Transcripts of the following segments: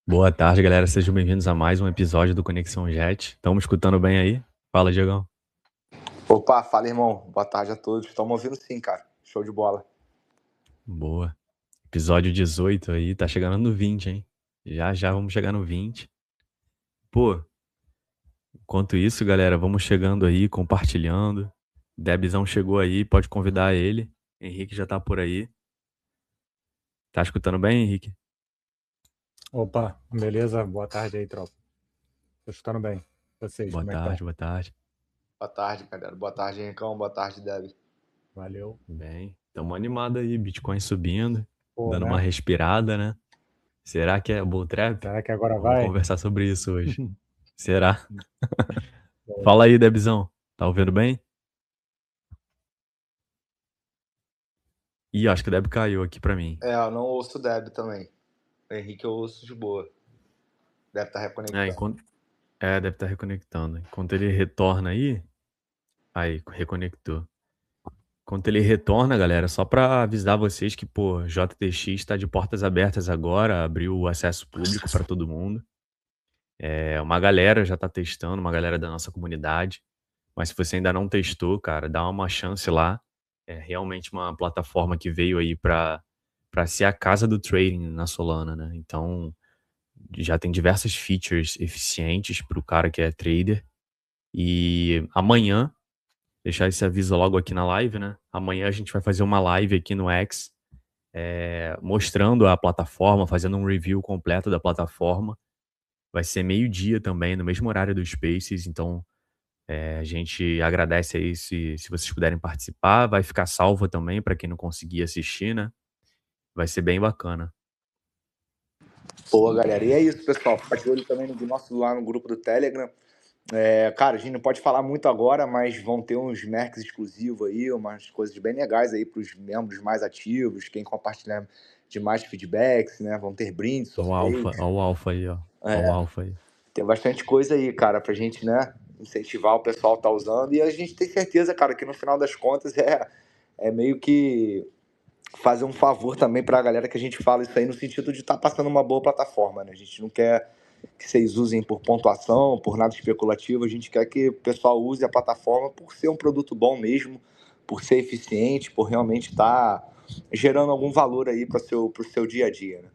Boa tarde, galera. Sejam bem-vindos a mais um episódio do Conexão Jet. Estamos escutando bem aí? Fala, Diegão. Opa, fala, irmão. Boa tarde a todos. Estamos ouvindo sim, cara. Show de bola. Boa. Episódio 18 aí, tá chegando no 20, hein? Já já vamos chegar no 20. Pô, enquanto isso, galera, vamos chegando aí, compartilhando. Debzão chegou aí, pode convidar ele. Henrique já tá por aí. Tá escutando bem, Henrique? Opa, beleza? Boa tarde aí, tropa. Tô escutando bem. Vocês, Boa como é que tarde, estão? boa tarde. Boa tarde, galera. Boa tarde, Hencão. Boa tarde, Deb. Valeu. Bem, tamo animado aí, Bitcoin subindo, Pô, dando uma né? respirada, né? Será que é bull trap? Será que agora Vamos vai? conversar sobre isso hoje. Será? Bom, Fala aí, Debzão. Tá ouvindo bem? Ih, acho que o Deb caiu aqui pra mim. Eu não ouço o Deb também. O Henrique eu ouço de boa. Deve estar É, reconectando. deve estar reconectando. Enquanto ele retorna aí, reconectou. Enquanto ele retorna, galera, só pra avisar vocês que, pô, JTX tá de portas abertas agora, abriu o acesso público pra todo mundo. Uma galera já tá testando, uma galera da nossa comunidade. Mas se você ainda não testou, cara, dá uma chance lá. É realmente uma plataforma que veio aí pra ser a casa do trading na Solana, né? Então, já tem diversas features eficientes para o cara que é trader. E amanhã, deixar esse aviso logo aqui na live, né? Amanhã a gente vai fazer uma live aqui no X, mostrando a plataforma, fazendo um review completo da plataforma. Vai ser meio-dia também, no mesmo horário do Spaces. Então, a gente agradece aí se vocês puderem participar. Vai ficar salva também para quem não conseguir assistir, né? Vai ser bem bacana. Boa, galera. E é isso, pessoal. Fica de olho também no nosso lá no grupo do Telegram. Cara, a gente não pode falar muito agora, mas vão ter uns mercs exclusivos aí, umas coisas bem legais aí para os membros mais ativos, quem compartilhar de mais feedbacks, né? Vão ter brindes, sorteios. Ó o Alpha aí, ó. Ó o Alpha aí. Tem bastante coisa aí, cara, pra gente, né, incentivar o pessoal a tá usando. E a gente tem certeza, cara, que no final das contas é meio que fazer um favor também pra galera que a gente fala isso aí no sentido de estar passando uma boa plataforma, né? A gente não quer que vocês usem por pontuação, por nada especulativo. A gente quer que o pessoal use a plataforma por ser um produto bom mesmo, por ser eficiente, por realmente estar gerando algum valor aí para pro seu dia a dia, né?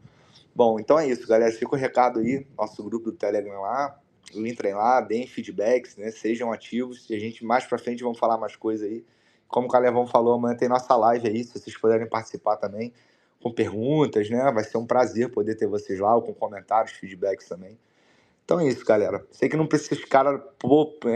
Bom, então é isso, galera. Fica o recado aí, nosso grupo do Telegram lá. Entrem lá, deem feedbacks, né? Sejam ativos. E a gente mais pra frente vamos falar mais coisas aí. Como o Calevão falou, amanhã tem nossa live aí, se vocês puderem participar também, com perguntas, né? Vai ser um prazer poder ter vocês lá, ou com comentários, feedbacks também. Então é isso, galera. Sei que não precisa, cara,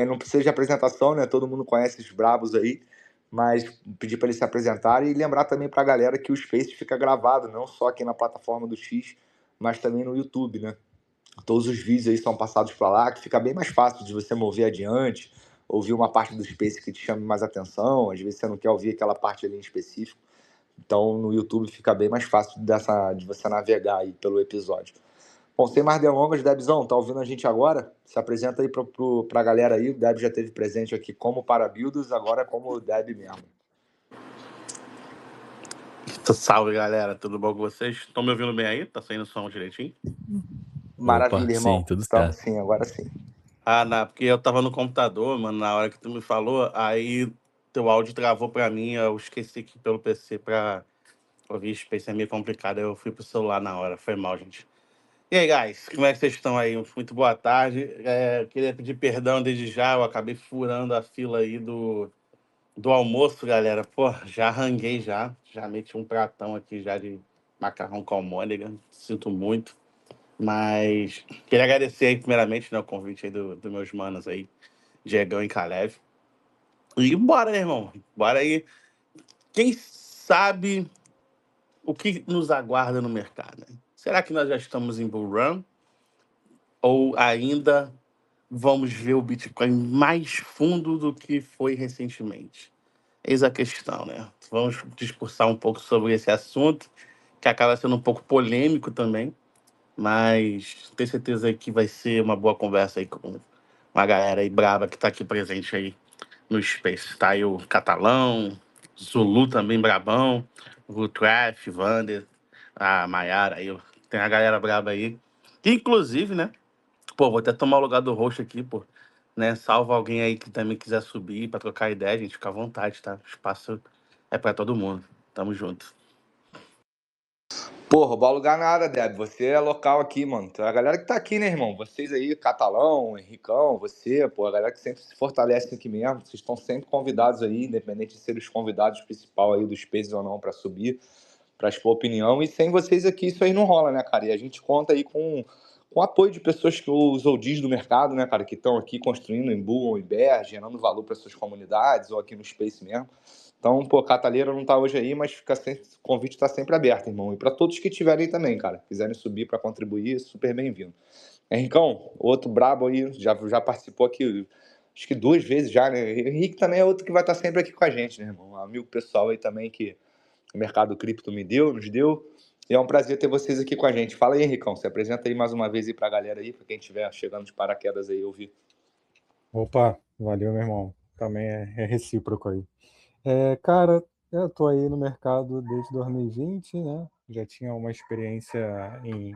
não precisa de apresentação, né? Todo mundo conhece os brabos aí, mas pedir para eles se apresentarem e lembrar também para a galera que o Space fica gravado, não só aqui na plataforma do X, mas também no YouTube, né? Todos os vídeos aí são passados para lá, que fica bem mais fácil de você mover adiante, ouvir uma parte do Space que te chame mais atenção, às vezes você não quer ouvir aquela parte ali em específico. Então no YouTube fica bem mais fácil de você navegar aí pelo episódio. Bom, sem mais delongas, Debzão, tá ouvindo a gente agora? Se apresenta aí pra galera aí. O Deb já teve presente aqui como Parabuilders, agora como Deb mesmo. Salve, galera. Tudo bom com vocês? Estão me ouvindo bem aí? Tá saindo o som direitinho? Opa, Maravilha, sim, irmão. tudo Estamos certo. sim, agora sim. Não, porque eu tava no computador, mano, na hora que tu me falou, aí teu áudio travou pra mim, eu esqueci aqui pelo PC pra ouvir Space, é meio complicado, eu fui pro celular na hora, foi mal, gente. E aí, guys, como é que vocês estão aí? Muito boa tarde. Queria pedir perdão desde já, eu acabei furando a fila aí do almoço, galera. Pô, já ranguei já meti um pratão aqui já de macarrão com almôndega, sinto muito. Mas queria agradecer aí, primeiramente, né, o convite aí dos meus manos aí, Diegão e Caleb. E bora, né, irmão? Bora aí. Quem sabe o que nos aguarda no mercado, né? Será que nós já estamos em bull run? Ou ainda vamos ver o Bitcoin mais fundo do que foi recentemente? Eis a questão, né? Vamos discursar um pouco sobre esse assunto, que acaba sendo um pouco polêmico também, mas tenho certeza que vai ser uma boa conversa aí com uma galera aí braba que tá aqui presente aí no Space. Tá aí o Catalão, Zulu também brabão, o Traf, Vander, a Maiara aí. Tem a galera braba aí. Inclusive, né? Pô, vou até tomar o lugar do host aqui, pô. Né? Salva alguém aí que também quiser subir pra trocar ideia, gente. Fica à vontade, tá? O espaço é pra todo mundo. Tamo junto. Pô, roubar lugar nada, Deb. Você é local aqui, mano. A galera que tá aqui, né, irmão? Vocês aí, Catalão, Henricão, você, pô, a galera que sempre se fortalece aqui mesmo. Vocês estão sempre convidados aí, independente de ser os convidados principal aí dos Spaces ou não, pra subir, pra expor opinião. E sem vocês aqui, isso aí não rola, né, cara? E a gente conta aí com o apoio de pessoas que os OGs do mercado, né, cara, que estão aqui construindo em Bull ou em Bear, gerando valor para suas comunidades ou aqui no Space mesmo. Então, pô, Cataleira não tá hoje aí, mas fica sempre, o convite está sempre aberto, irmão. E para todos que tiverem também, cara, quiserem subir para contribuir, super bem-vindo. Henricão, outro brabo aí, já participou aqui, acho que 2 vezes já, né? Henrique também é outro que vai estar sempre aqui com a gente, né, irmão? Um amigo pessoal aí também que o mercado cripto nos deu. E é um prazer ter vocês aqui com a gente. Fala aí, Henricão, se apresenta aí mais uma vez aí pra galera aí, pra quem estiver chegando de paraquedas aí ouvir. Opa, valeu, meu irmão. Também é recíproco aí. Cara, eu tô aí no mercado desde 2020, né? Já tinha uma experiência em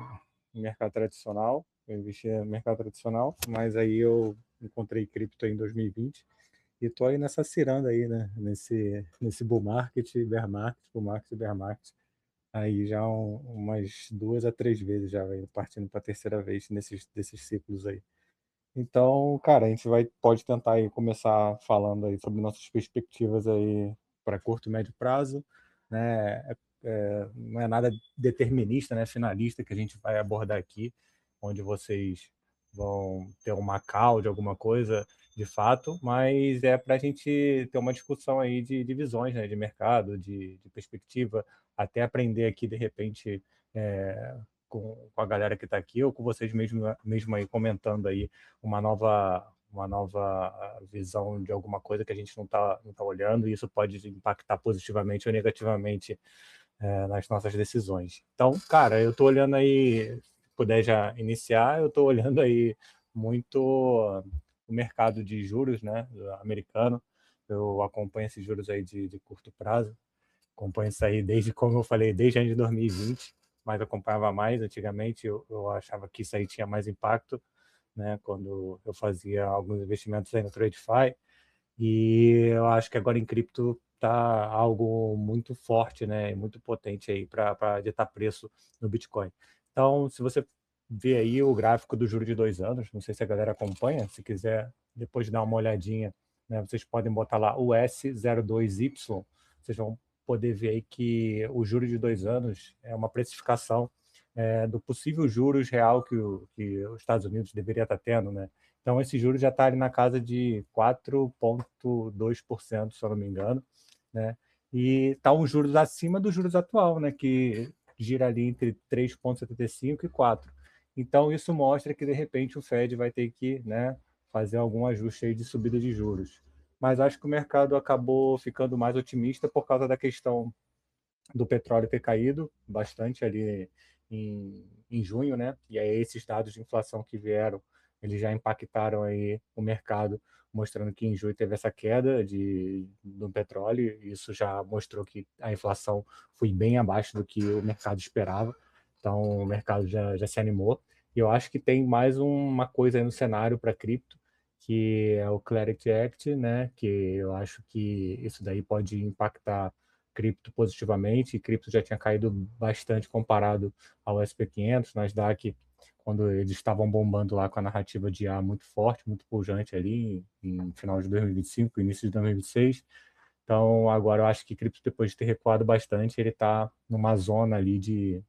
mercado tradicional. Eu investia no mercado tradicional, mas aí eu encontrei cripto aí em 2020 e tô aí nessa ciranda aí, né? Nesse bull market, bear market, bull market, bear market. Aí já umas 2 a 3 vezes já, velho, partindo para a terceira vez desses ciclos aí. Então, cara, a gente pode tentar aí começar falando aí sobre nossas perspectivas aí para curto e médio prazo, né? Não é nada determinista, né? Finalista que a gente vai abordar aqui, onde vocês vão ter uma call de alguma coisa de fato, mas é para a gente ter uma discussão aí de visões, né? De mercado, de perspectiva, até aprender aqui de repente com a galera que está aqui ou com vocês mesmo aí comentando aí uma nova visão de alguma coisa que a gente não tá olhando, e isso pode impactar positivamente ou negativamente nas nossas decisões. Então, cara, eu estou olhando aí, se puder já iniciar, eu estou olhando aí muito o mercado de juros, né, americano. Eu acompanho esses juros aí de curto prazo, acompanho isso aí desde, como eu falei, desde antes de 2020, mas acompanhava mais antigamente, eu achava que isso aí tinha mais impacto, né, quando eu fazia alguns investimentos aí no TradeFi, e eu acho que agora em cripto tá algo muito forte, né, e muito potente aí para ditar preço no Bitcoin. Então, se você vê aí o gráfico do juro de 2 anos, não sei se a galera acompanha, se quiser depois dar uma olhadinha, né, vocês podem botar lá o S02Y, vocês vão poder ver aí que o juro de 2 anos é uma precificação do possível juros real que os Estados Unidos deveria estar tendo, né? Então, esse juros já está ali na casa de 4,2%, se eu não me engano, né? E está um juros acima do juros atual, né? Que gira ali entre 3,75 e 4. Então, isso mostra que, de repente, o Fed vai ter que, né, fazer algum ajuste aí de subida de juros. Mas acho que o mercado acabou ficando mais otimista por causa da questão do petróleo ter caído bastante ali em junho, né? E aí esses dados de inflação que vieram, eles já impactaram aí o mercado, mostrando que em junho teve essa queda do petróleo, e isso já mostrou que a inflação foi bem abaixo do que o mercado esperava. Então o mercado já se animou. E eu acho que tem mais uma coisa aí no cenário para cripto, que é o Clarity Act, né? Que eu acho que isso daí pode impactar cripto positivamente, e cripto já tinha caído bastante comparado ao SP500, Nasdaq, quando eles estavam bombando lá com a narrativa de IA muito forte, muito pujante ali, em final de 2025, início de 2026. Então, agora eu acho que cripto, depois de ter recuado bastante, ele está numa zona ali de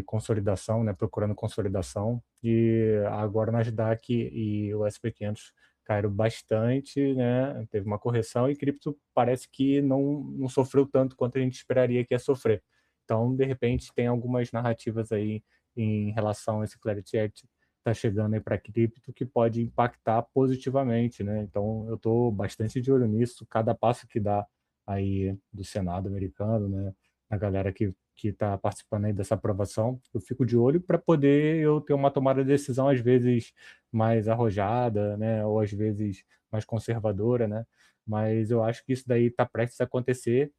consolidação, né, procurando consolidação, e agora o Nasdaq e o SP500 caíram bastante, né, teve uma correção, e cripto parece que não sofreu tanto quanto a gente esperaria que ia sofrer. Então, de repente, tem algumas narrativas aí em relação a esse Clarity Act está chegando aí para cripto que pode impactar positivamente, né? Então, eu estou bastante de olho nisso, cada passo que dá aí do Senado americano, né, a galera que está participando aí dessa aprovação, eu fico de olho para poder eu ter uma tomada de decisão às vezes mais arrojada, né, ou às vezes mais conservadora, né, mas eu acho que isso daí está prestes a acontecer,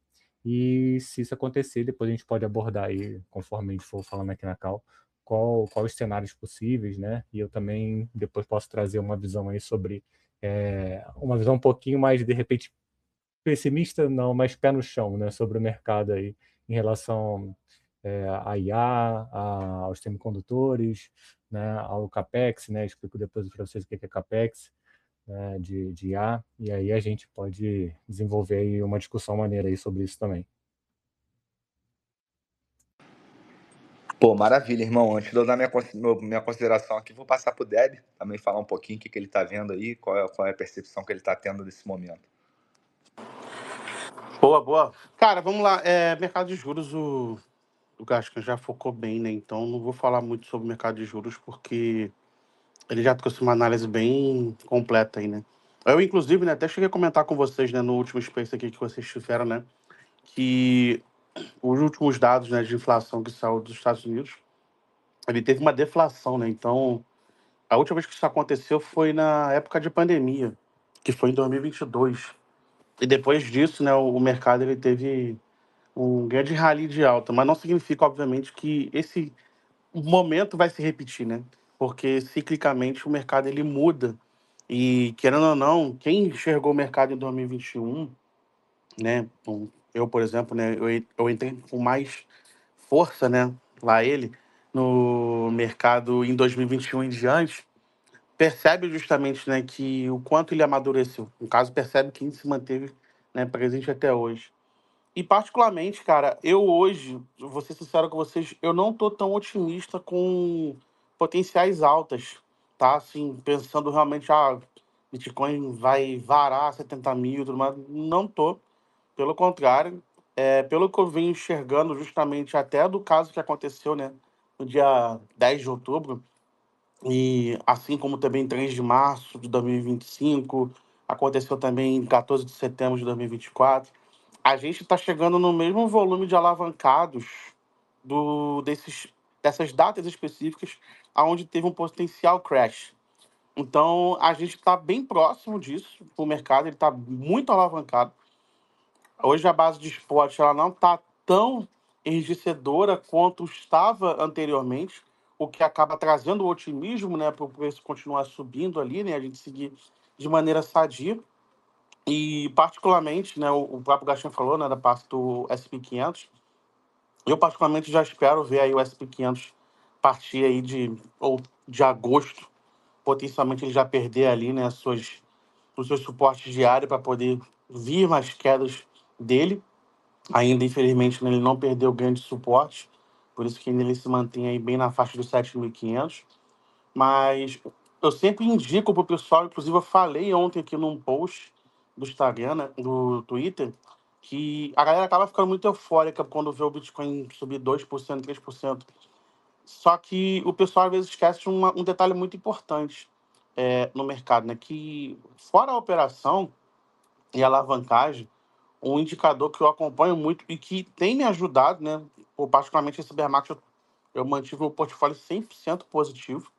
e se isso acontecer, depois a gente pode abordar aí, conforme a gente for falando aqui na call, qual os cenários possíveis, né? E eu também depois posso trazer uma visão aí sobre uma visão um pouquinho mais, de repente, pessimista, não, mas pé no chão, né? Sobre o mercado aí em relação à IA, aos semicondutores, né? Ao CAPEX, né? Explico depois para vocês o que é CAPEX, né? De IA, e aí a gente pode desenvolver aí uma discussão maneira aí sobre isso também. Pô, maravilha, irmão. Antes de eu dar minha consideração aqui, vou passar pro Deb também falar um pouquinho o que ele tá vendo aí, qual é a percepção que ele tá tendo nesse momento. Boa, boa. Cara, vamos lá. Mercado de juros, o Gascan já focou bem, né? Então não vou falar muito sobre o mercado de juros, porque ele já trouxe uma análise bem completa aí, né? Eu, inclusive, né, até cheguei a comentar com vocês, né, no último Space aqui que vocês tiveram, né, que os últimos dados, né, de inflação que saiu dos Estados Unidos, ele teve uma deflação, né? Então, a última vez que isso aconteceu foi na época de pandemia, que foi em 2022. E depois disso, né, o mercado ele teve um grande rally de alta, mas não significa, obviamente, que esse momento vai se repetir, né? Porque ciclicamente o mercado ele muda. E querendo ou não, quem enxergou o mercado em 2021, né? Eu, por exemplo, né, eu entrei com mais força, né, lá ele no mercado em 2021 em diante, percebe justamente, né, que o quanto ele amadureceu. No caso, percebe que ele se manteve, né, presente até hoje. E particularmente, cara, eu hoje, vou ser sincero com vocês, eu não tô tão otimista com potenciais altas, tá? Assim, pensando realmente, Bitcoin vai varar 70 mil e tudo mais. Não tô. Pelo contrário, pelo que eu venho enxergando justamente até do caso que aconteceu, né, no dia 10 de outubro, e assim como também 3 de março de 2025, aconteceu também em 14 de setembro de 2024, a gente está chegando no mesmo volume de alavancados dessas datas específicas aonde teve um potencial crash. Então, a gente está bem próximo disso, o mercado ele está muito alavancado. Hoje a base de esporte ela não está tão enriquecedora quanto estava anteriormente, o que acaba trazendo o otimismo, né, para o preço continuar subindo ali, né, a gente seguir de maneira sadia. E particularmente, né, o próprio Gaston falou, né, da parte do SP500, eu particularmente já espero ver aí o SP500 partir aí de agosto, potencialmente ele já perder ali, né, os seus suportes diários para poder vir mais quedas dele. Ainda, infelizmente, né, ele não perdeu grande suporte, por isso que ainda ele se mantém aí bem na faixa dos 7.500. Mas eu sempre indico para o pessoal, inclusive eu falei ontem aqui num post do Instagram, né, do Twitter, que a galera acaba ficando muito eufórica quando vê o Bitcoin subir 2%, 3%. Só que o pessoal às vezes esquece um detalhe muito importante no mercado, né? Que fora a operação e a alavancagem, um indicador que eu acompanho muito e que tem me ajudado, né? Particularmente esse bear market, eu mantive o portfólio 100% positivo.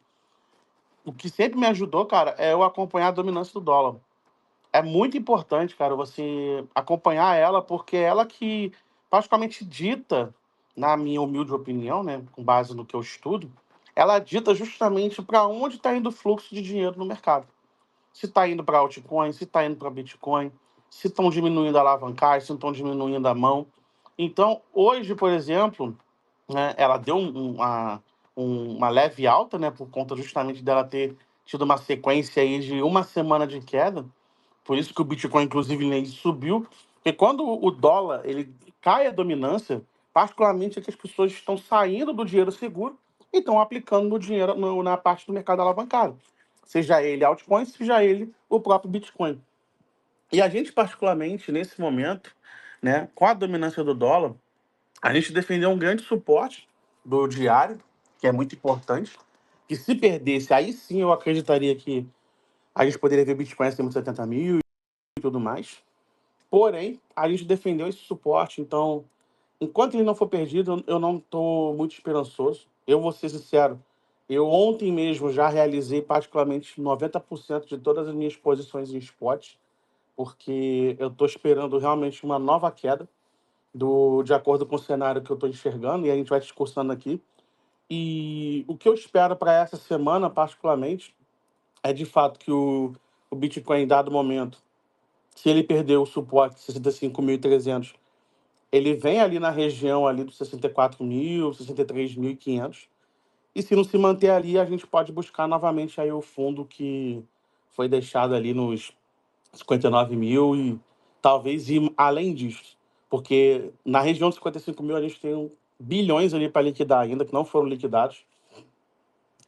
O que sempre me ajudou, cara, é eu acompanhar a dominância do dólar. É muito importante, cara, você acompanhar ela, porque é ela que praticamente dita, na minha humilde opinião, né, com base no que eu estudo, ela dita justamente para onde está indo o fluxo de dinheiro no mercado. Se está indo para altcoin, se está indo para Bitcoin, se estão diminuindo a alavancagem, se estão diminuindo a mão. Então, hoje, por exemplo, né, ela deu uma leve alta, né, por conta justamente dela ter tido uma sequência aí de uma semana de queda. Por isso que o Bitcoin, inclusive, ele subiu. Porque quando o dólar ele cai a dominância, particularmente é que as pessoas estão saindo do dinheiro seguro e estão aplicando no dinheiro na parte do mercado alavancado. Seja ele altcoin, seja ele o próprio Bitcoin. E a gente, particularmente, nesse momento, né, com a dominância do dólar, a gente defendeu um grande suporte do diário, que é muito importante, que se perdesse, aí sim eu acreditaria que a gente poderia ver Bitcoin acima de 70 mil e tudo mais. Porém, a gente defendeu esse suporte, então, enquanto ele não for perdido, eu não estou muito esperançoso. Eu vou ser sincero, eu ontem mesmo já realizei praticamente 90% de todas as minhas posições em spot, porque eu estou esperando realmente uma nova queda de acordo com o cenário que eu estou enxergando, e a gente vai discursando aqui. E E o que eu espero para essa semana, particularmente, é de fato que o Bitcoin, em dado momento, se ele perder o suporte de 65.300, ele vem ali na região ali dos 64.000, 63.500. E se não se manter ali, a gente pode buscar novamente aí o fundo que foi deixado ali nos 59.000 e talvez ir além disso. Porque na região dos 55.000 a gente tem bilhões ali para liquidar ainda, que não foram liquidados.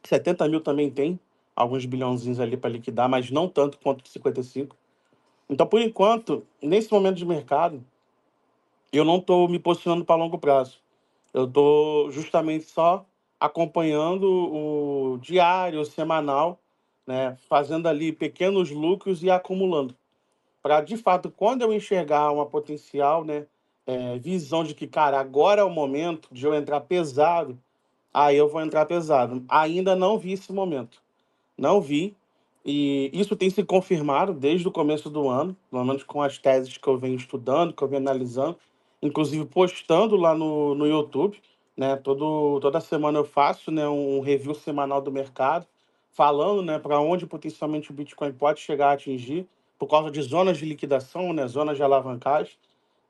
70.000 também tem alguns bilhãozinhos ali para liquidar, mas não tanto quanto de 55. Então, por enquanto, nesse momento de mercado, eu não estou me posicionando para longo prazo. Eu estou justamente só acompanhando o diário, o semanal, né, fazendo ali pequenos lucros e acumulando. Para, de fato, quando eu enxergar uma potencial, né, visão de que, cara, agora é o momento de eu entrar pesado, aí eu vou entrar pesado. Ainda não vi esse momento. Não vi. E isso tem se confirmado desde o começo do ano, pelo menos com as teses que eu venho estudando, que eu venho analisando, inclusive postando lá no YouTube, né? Toda semana eu faço, né, um review semanal do mercado, falando, né, para onde potencialmente o Bitcoin pode chegar a atingir, por causa de zonas de liquidação, né, zonas de alavancagem.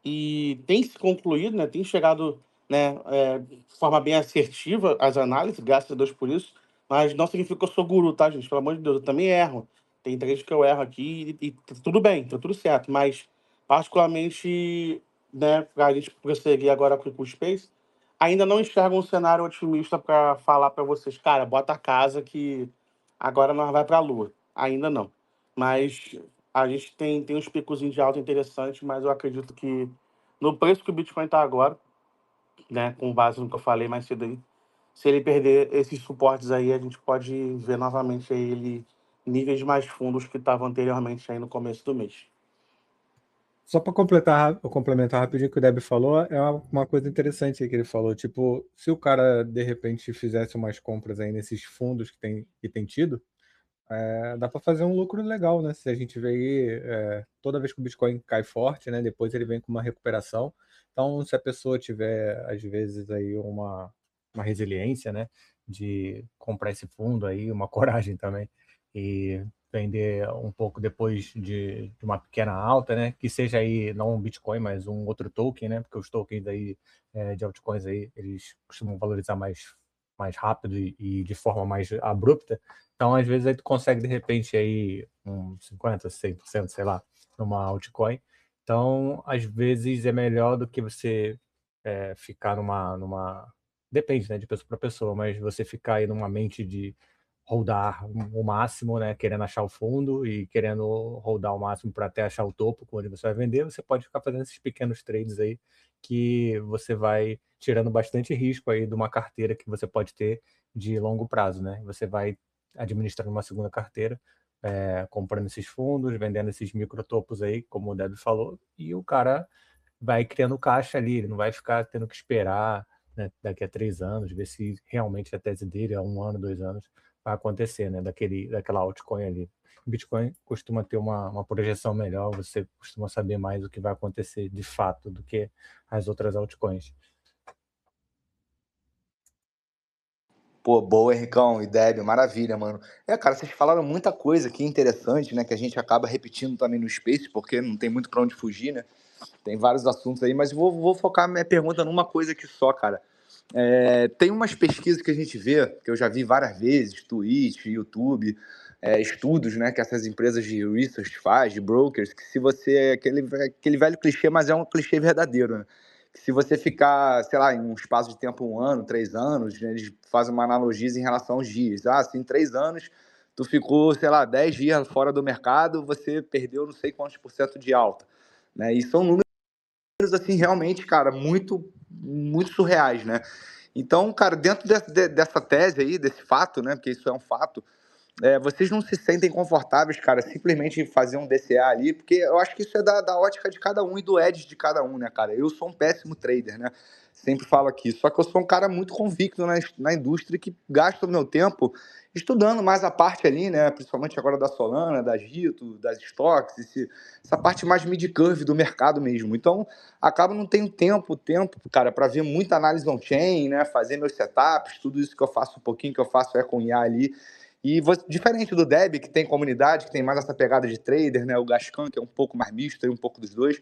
E tem se concluído, né, tem chegado, né, de forma bem assertiva as análises, graças a Deus por isso, mas não significa que eu sou guru, tá, gente? Pelo amor de Deus, eu também erro. Tem trades que eu erro aqui e tá tudo bem, tá tudo certo, mas particularmente, né, para a gente prosseguir agora com o Space, ainda não enxergo um cenário otimista para falar para vocês, cara, bota a casa que agora nós vai para a lua. Ainda não. Mas a gente tem uns picozinhos de alta interessantes, mas eu acredito que no preço que o Bitcoin está agora, né, com base no que eu falei mais cedo aí, se ele perder esses suportes aí, a gente pode ver novamente aí ele níveis mais fundos que estavam anteriormente aí no começo do mês. Só para complementar rapidinho o que o Deb falou, é uma coisa interessante aí que ele falou. Tipo, se o cara de repente fizesse umas compras aí nesses fundos que tem tido, dá para fazer um lucro legal, né? Se a gente vê aí, toda vez que o Bitcoin cai forte, né? Depois ele vem com uma recuperação. Então, se a pessoa tiver, às vezes, aí uma resiliência, né? De comprar esse fundo aí, uma coragem também, e vender um pouco depois de uma pequena alta, né? Que seja aí não um Bitcoin, mas um outro token, né? Porque os tokens aí de altcoins aí, eles costumam valorizar mais rápido e de forma mais abrupta. Então, às vezes, aí tu consegue, de repente, aí um 50%, 100%, sei lá, numa altcoin. Então, às vezes, é melhor do que você ficar numa... Depende, né, de pessoa para pessoa, mas você ficar aí numa mente de holdar o máximo, né, querendo achar o fundo e querendo holdar o máximo para até achar o topo, quando você vai vender, você pode ficar fazendo esses pequenos trades aí que você vai tirando bastante risco aí de uma carteira que você pode ter de longo prazo, né? Você vai administrando uma segunda carteira, comprando esses fundos, vendendo esses microtopos aí, como o Deb falou, e o cara vai criando caixa ali, ele não vai ficar tendo que esperar, né, daqui a 3 anos, ver se realmente a tese dele, há 1 ano, 2 anos, vai acontecer, né, daquela altcoin ali. O Bitcoin costuma ter uma projeção melhor, você costuma saber mais o que vai acontecer de fato do que as outras altcoins. Pô, boa, Henricão e Deb, maravilha, mano. Cara, vocês falaram muita coisa aqui interessante, né? Que a gente acaba repetindo também no Space, porque não tem muito pra onde fugir, né? Tem vários assuntos aí, mas vou focar minha pergunta numa coisa aqui só, cara. Tem umas pesquisas que a gente vê, que eu já vi várias vezes, Twitch, YouTube, estudos, né, que essas empresas de research faz, de brokers, que se você... Aquele velho clichê, mas é um clichê verdadeiro, né? Que se você ficar, sei lá, em um espaço de tempo, 1 ano, 3 anos, né, eles fazem uma analogia em relação aos dias. Ah, se em 3 anos tu ficou, sei lá, 10 dias fora do mercado, você perdeu não sei quantos por cento de alta. Né? E são números, assim, realmente, cara, muito, muito surreais, né? Então, cara, dentro dessa tese aí, desse fato, né? Porque isso é um fato, vocês não se sentem confortáveis, cara, simplesmente fazer um DCA ali, porque eu acho que isso é da ótica de cada um e do edge de cada um, né, cara? Eu sou um péssimo trader, né? sempre falo aqui. Só que eu sou um cara muito convicto na indústria que gasta o meu tempo estudando mais a parte ali, né? Principalmente agora da Solana, da Gito, das stocks, essa parte mais mid-curve do mercado mesmo. Então, acabo não tendo tempo, cara, para ver muita análise on-chain, né? Fazer meus setups, tudo isso que eu faço um pouquinho, que eu faço com IA ali. E diferente do Deb, que tem comunidade, que tem mais essa pegada de trader, né? O Gascan, que é um pouco mais misto, um pouco dos dois.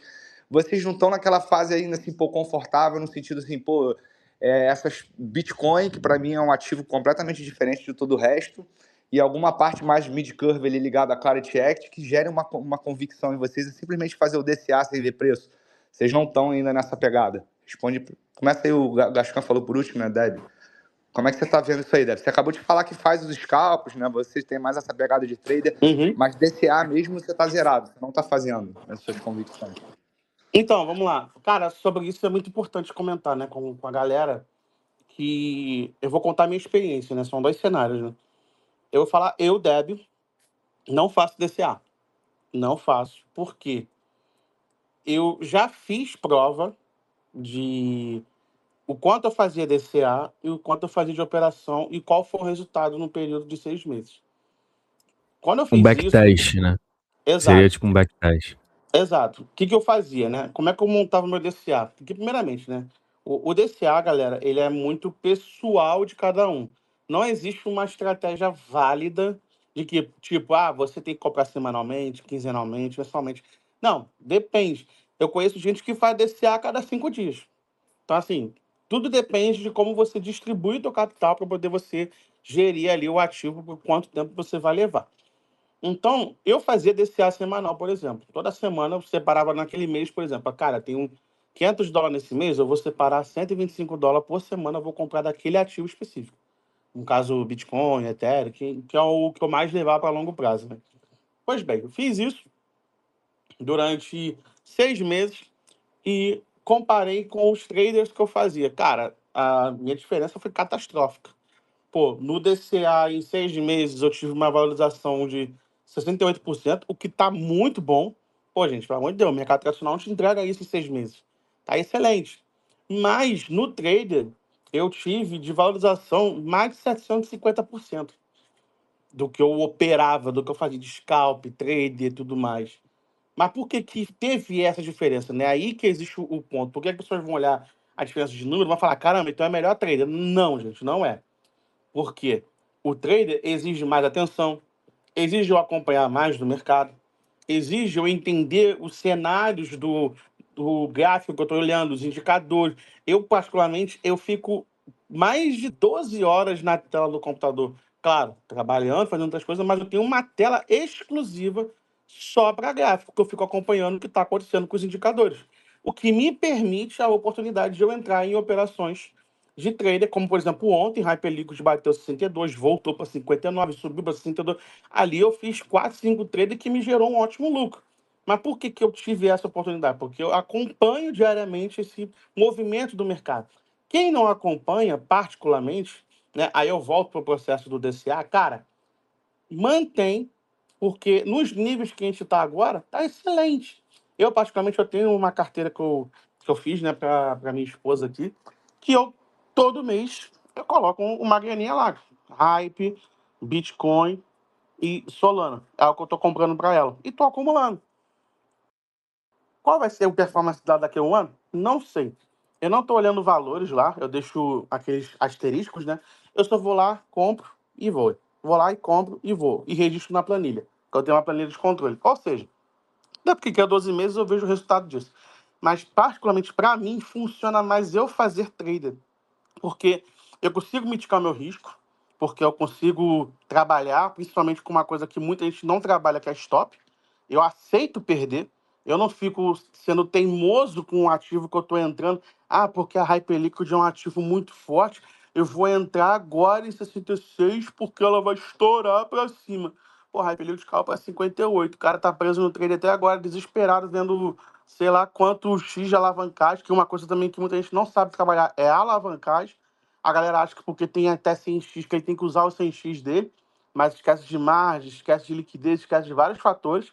Vocês não estão naquela fase ainda assim, pô, confortável, no sentido assim, pô, essas Bitcoin, que para mim é um ativo completamente diferente de todo o resto, e alguma parte mais mid-curve ali ligada à Clarity Act, que gere uma convicção em vocês e simplesmente fazer o DCA sem ver preço. Vocês não estão ainda nessa pegada. Responde. Começa aí, o Gascan falou por último, né, Deb? Como é que você está vendo isso aí, Deb? Você acabou de falar que faz os scalpos, né? Você tem mais essa pegada de trader, Uhum. mas DCA mesmo você está zerado, você não está fazendo nas suas convicções. Então, vamos lá. Cara, sobre isso é muito importante comentar, né, com a galera, que eu vou contar a minha experiência, né? São 2 cenários, né? Eu vou falar, eu, Débio, não faço DCA. Não faço. Por quê? Eu já fiz prova de o quanto eu fazia DCA e o quanto eu fazia de operação e qual foi o resultado no período de 6 meses. Quando eu Um fiz isso, backtest, né? Seria exato, tipo um backtest. exato. O que que eu fazia, né? Como é que eu montava o meu DCA? Porque, primeiramente, né? O DCA, galera, ele é muito pessoal de cada um. Não existe uma estratégia válida de que, tipo, você tem que comprar semanalmente, quinzenalmente, mensalmente. Não, depende. Eu conheço gente que faz DCA a cada 5 dias. Então, assim, tudo depende de como você distribui o teu capital para poder você gerir ali o ativo por quanto tempo você vai levar. Então, eu fazia DCA semanal, por exemplo. Toda semana eu separava naquele mês, por exemplo. Cara, tenho $500 nesse mês, eu vou separar $125 por semana, eu vou comprar daquele ativo específico. No caso, Bitcoin, Ethereum, que é o que eu mais levava para longo prazo, né? Pois bem, eu fiz isso durante 6 meses e comparei com os traders que eu fazia. Cara, a minha diferença foi catastrófica. Pô, no DCA, em 6 meses, eu tive uma valorização de 68%, o que tá muito bom. Pô, gente, pelo amor de Deus, o mercado tradicional não te entrega isso em 6 meses. Tá excelente. Mas, no trader, eu tive de valorização mais de 750% do que eu operava, do que eu fazia de scalp, trader e tudo mais. Mas por que que teve essa diferença, né? Aí que existe o ponto. Por que as pessoas vão olhar a diferença de número e vão falar, caramba, então é melhor trader? Não, gente, não é. Porque o trader exige mais atenção, exige eu acompanhar mais do mercado, exige eu entender os cenários do gráfico que eu estou olhando, os indicadores. Eu, particularmente, eu fico mais de 12 horas na tela do computador. Claro, trabalhando, fazendo outras coisas, mas eu tenho uma tela exclusiva só para gráfico, que eu fico acompanhando o que está acontecendo com os indicadores. O que me permite a oportunidade de eu entrar em operações de trader, como por exemplo ontem, Hyperliquid bateu 62, voltou para 59, subiu para 62. Ali eu fiz 4, 5 trades que me gerou um ótimo lucro. Mas por que que eu tive essa oportunidade? Porque eu acompanho diariamente esse movimento do mercado. Quem não acompanha, particularmente, né, aí eu volto para o processo do DCA, cara, mantém, porque nos níveis que a gente está agora, está excelente. Eu, particularmente, eu tenho uma carteira que eu fiz, né, para minha esposa aqui, que eu, todo mês, eu coloco uma graninha lá. Hype, Bitcoin e Solana. É o que eu estou comprando para ela. E estou acumulando. Qual vai ser o performance dela daqui a um ano? Não sei. Eu não estou olhando valores lá, eu deixo aqueles asteriscos, né? Eu só vou lá, compro e vou. Vou lá e compro e vou. E registro na planilha, que eu tenho uma planilha de controle. Ou seja, daqui a 12 meses eu vejo o resultado disso. Mas, particularmente para mim, funciona mais eu fazer trader, porque eu consigo mitigar meu risco, porque eu consigo trabalhar, principalmente com uma coisa que muita gente não trabalha, que é stop. Eu aceito perder, eu não fico sendo teimoso com o ativo que eu estou entrando. Porque a Hyperliquid é um ativo muito forte, eu vou entrar agora em 66 porque ela vai estourar para cima. Pô, a Hyperliquid caiu para 58. O cara tá preso no trade até agora, desesperado, vendo sei lá quanto X de alavancagem, que uma coisa também que muita gente não sabe trabalhar é a alavancagem. A galera acha que porque tem até 100x, que ele tem que usar os 100x dele, mas esquece de margem, esquece de liquidez, esquece de vários fatores,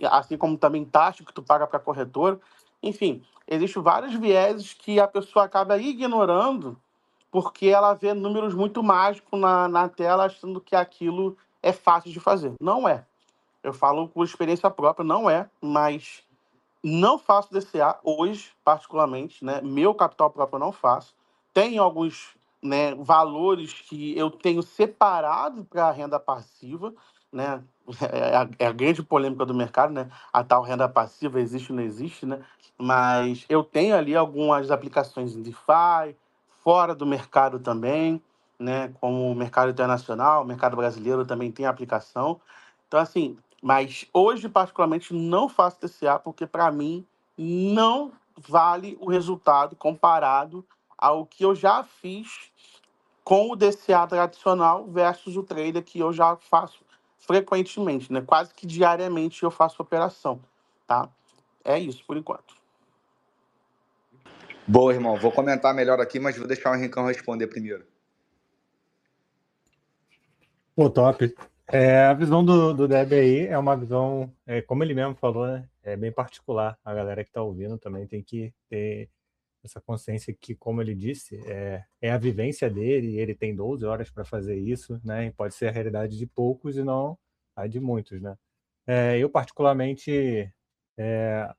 assim como também taxa que tu paga para a corretora. Enfim, existem vários vieses que a pessoa acaba ignorando porque ela vê números muito mágicos na tela, achando que aquilo é fácil de fazer. Não é. Eu falo por experiência própria, não é, mas não faço DCA hoje, particularmente, né? Meu capital próprio eu não faço. Tem alguns, né, valores que eu tenho separado para renda passiva, né? É a grande polêmica do mercado, né? A tal renda passiva existe ou não existe, né? Mas eu tenho ali algumas aplicações em DeFi, fora do mercado também, né? Como o mercado internacional, o mercado brasileiro também tem aplicação. Então, assim, mas hoje, particularmente, não faço TCA porque, para mim, não vale o resultado comparado ao que eu já fiz com o DCA tradicional versus o trader que eu já faço frequentemente, né? Quase que diariamente eu faço operação, tá? É isso, por enquanto. Boa, irmão. Vou comentar melhor aqui, mas vou deixar o Henricão responder primeiro. Pô, top. A visão do Deb aí é uma visão, como ele mesmo falou, né? É bem particular. A galera que está ouvindo também tem que ter essa consciência que, como ele disse, é a vivência dele, e ele tem 12 horas para fazer isso, né? E pode ser a realidade de poucos e não a de muitos, né? Eu, particularmente,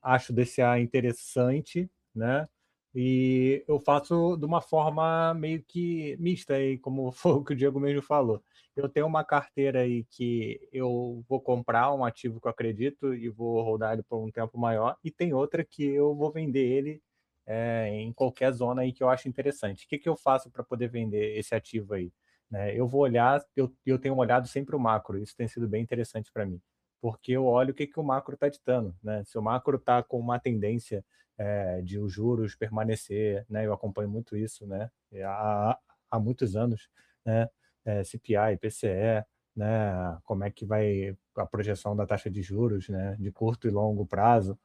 acho o DCA interessante, né? E eu faço de uma forma meio que mista, aí, como foi o que o Diego mesmo falou. Eu tenho uma carteira aí que eu vou comprar um ativo que eu acredito e vou rodar ele por um tempo maior, e tem outra que eu vou vender ele em qualquer zona aí que eu acho interessante. O que eu faço para poder vender esse ativo aí? Né? Eu vou olhar, eu tenho olhado sempre o macro, isso tem sido bem interessante para mim, porque eu olho o que o macro está ditando. Né? Se o macro está com uma tendência de os juros permanecer, né? Eu acompanho muito isso, né? Há muitos anos, né? CPI, PCE, né? Como é que vai a projeção da taxa de juros, né? De curto e longo prazo,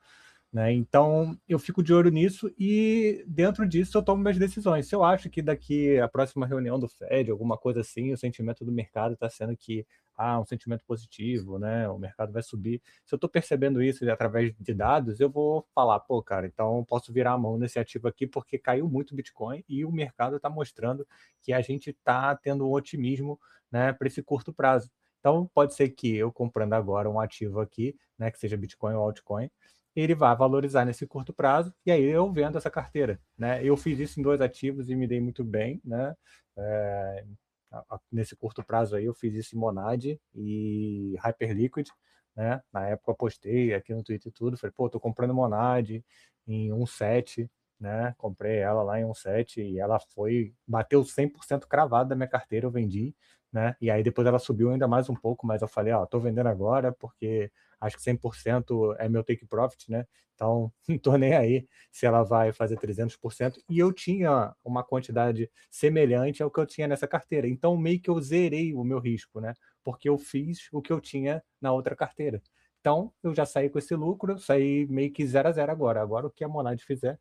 né? Então, eu fico de olho nisso e, dentro disso, eu tomo minhas decisões. Se eu acho que daqui a próxima reunião do Fed, alguma coisa assim, o sentimento do mercado está sendo que um sentimento positivo, né? O mercado vai subir. Se eu estou percebendo isso através de dados, eu vou falar, pô, cara, então eu posso virar a mão nesse ativo aqui porque caiu muito o Bitcoin e o mercado está mostrando que a gente está tendo um otimismo, né, para esse curto prazo. Então, pode ser que eu comprando agora um ativo aqui, né, que seja Bitcoin ou altcoin, ele vai valorizar nesse curto prazo, e aí eu vendo essa carteira. Né? Eu fiz isso em 2 ativos e me dei muito bem. Né? Nesse curto prazo aí, eu fiz isso em Monad e Hyperliquid. Né? Na época eu postei aqui no Twitter e tudo, falei, pô, tô comprando Monad em 1,7, né? Comprei ela lá em 1,7 e ela bateu 100% cravada da minha carteira, eu vendi, né? E aí depois ela subiu ainda mais um pouco, mas eu falei, tô vendendo agora porque acho que 100% é meu take profit, né? Então, não tô nem aí se ela vai fazer 300%. E eu tinha uma quantidade semelhante ao que eu tinha nessa carteira. Então, meio que eu zerei o meu risco, né? Porque eu fiz o que eu tinha na outra carteira. Então, eu já saí com esse lucro, saí meio que 0 a 0 agora. Agora, o que a Monad fizer,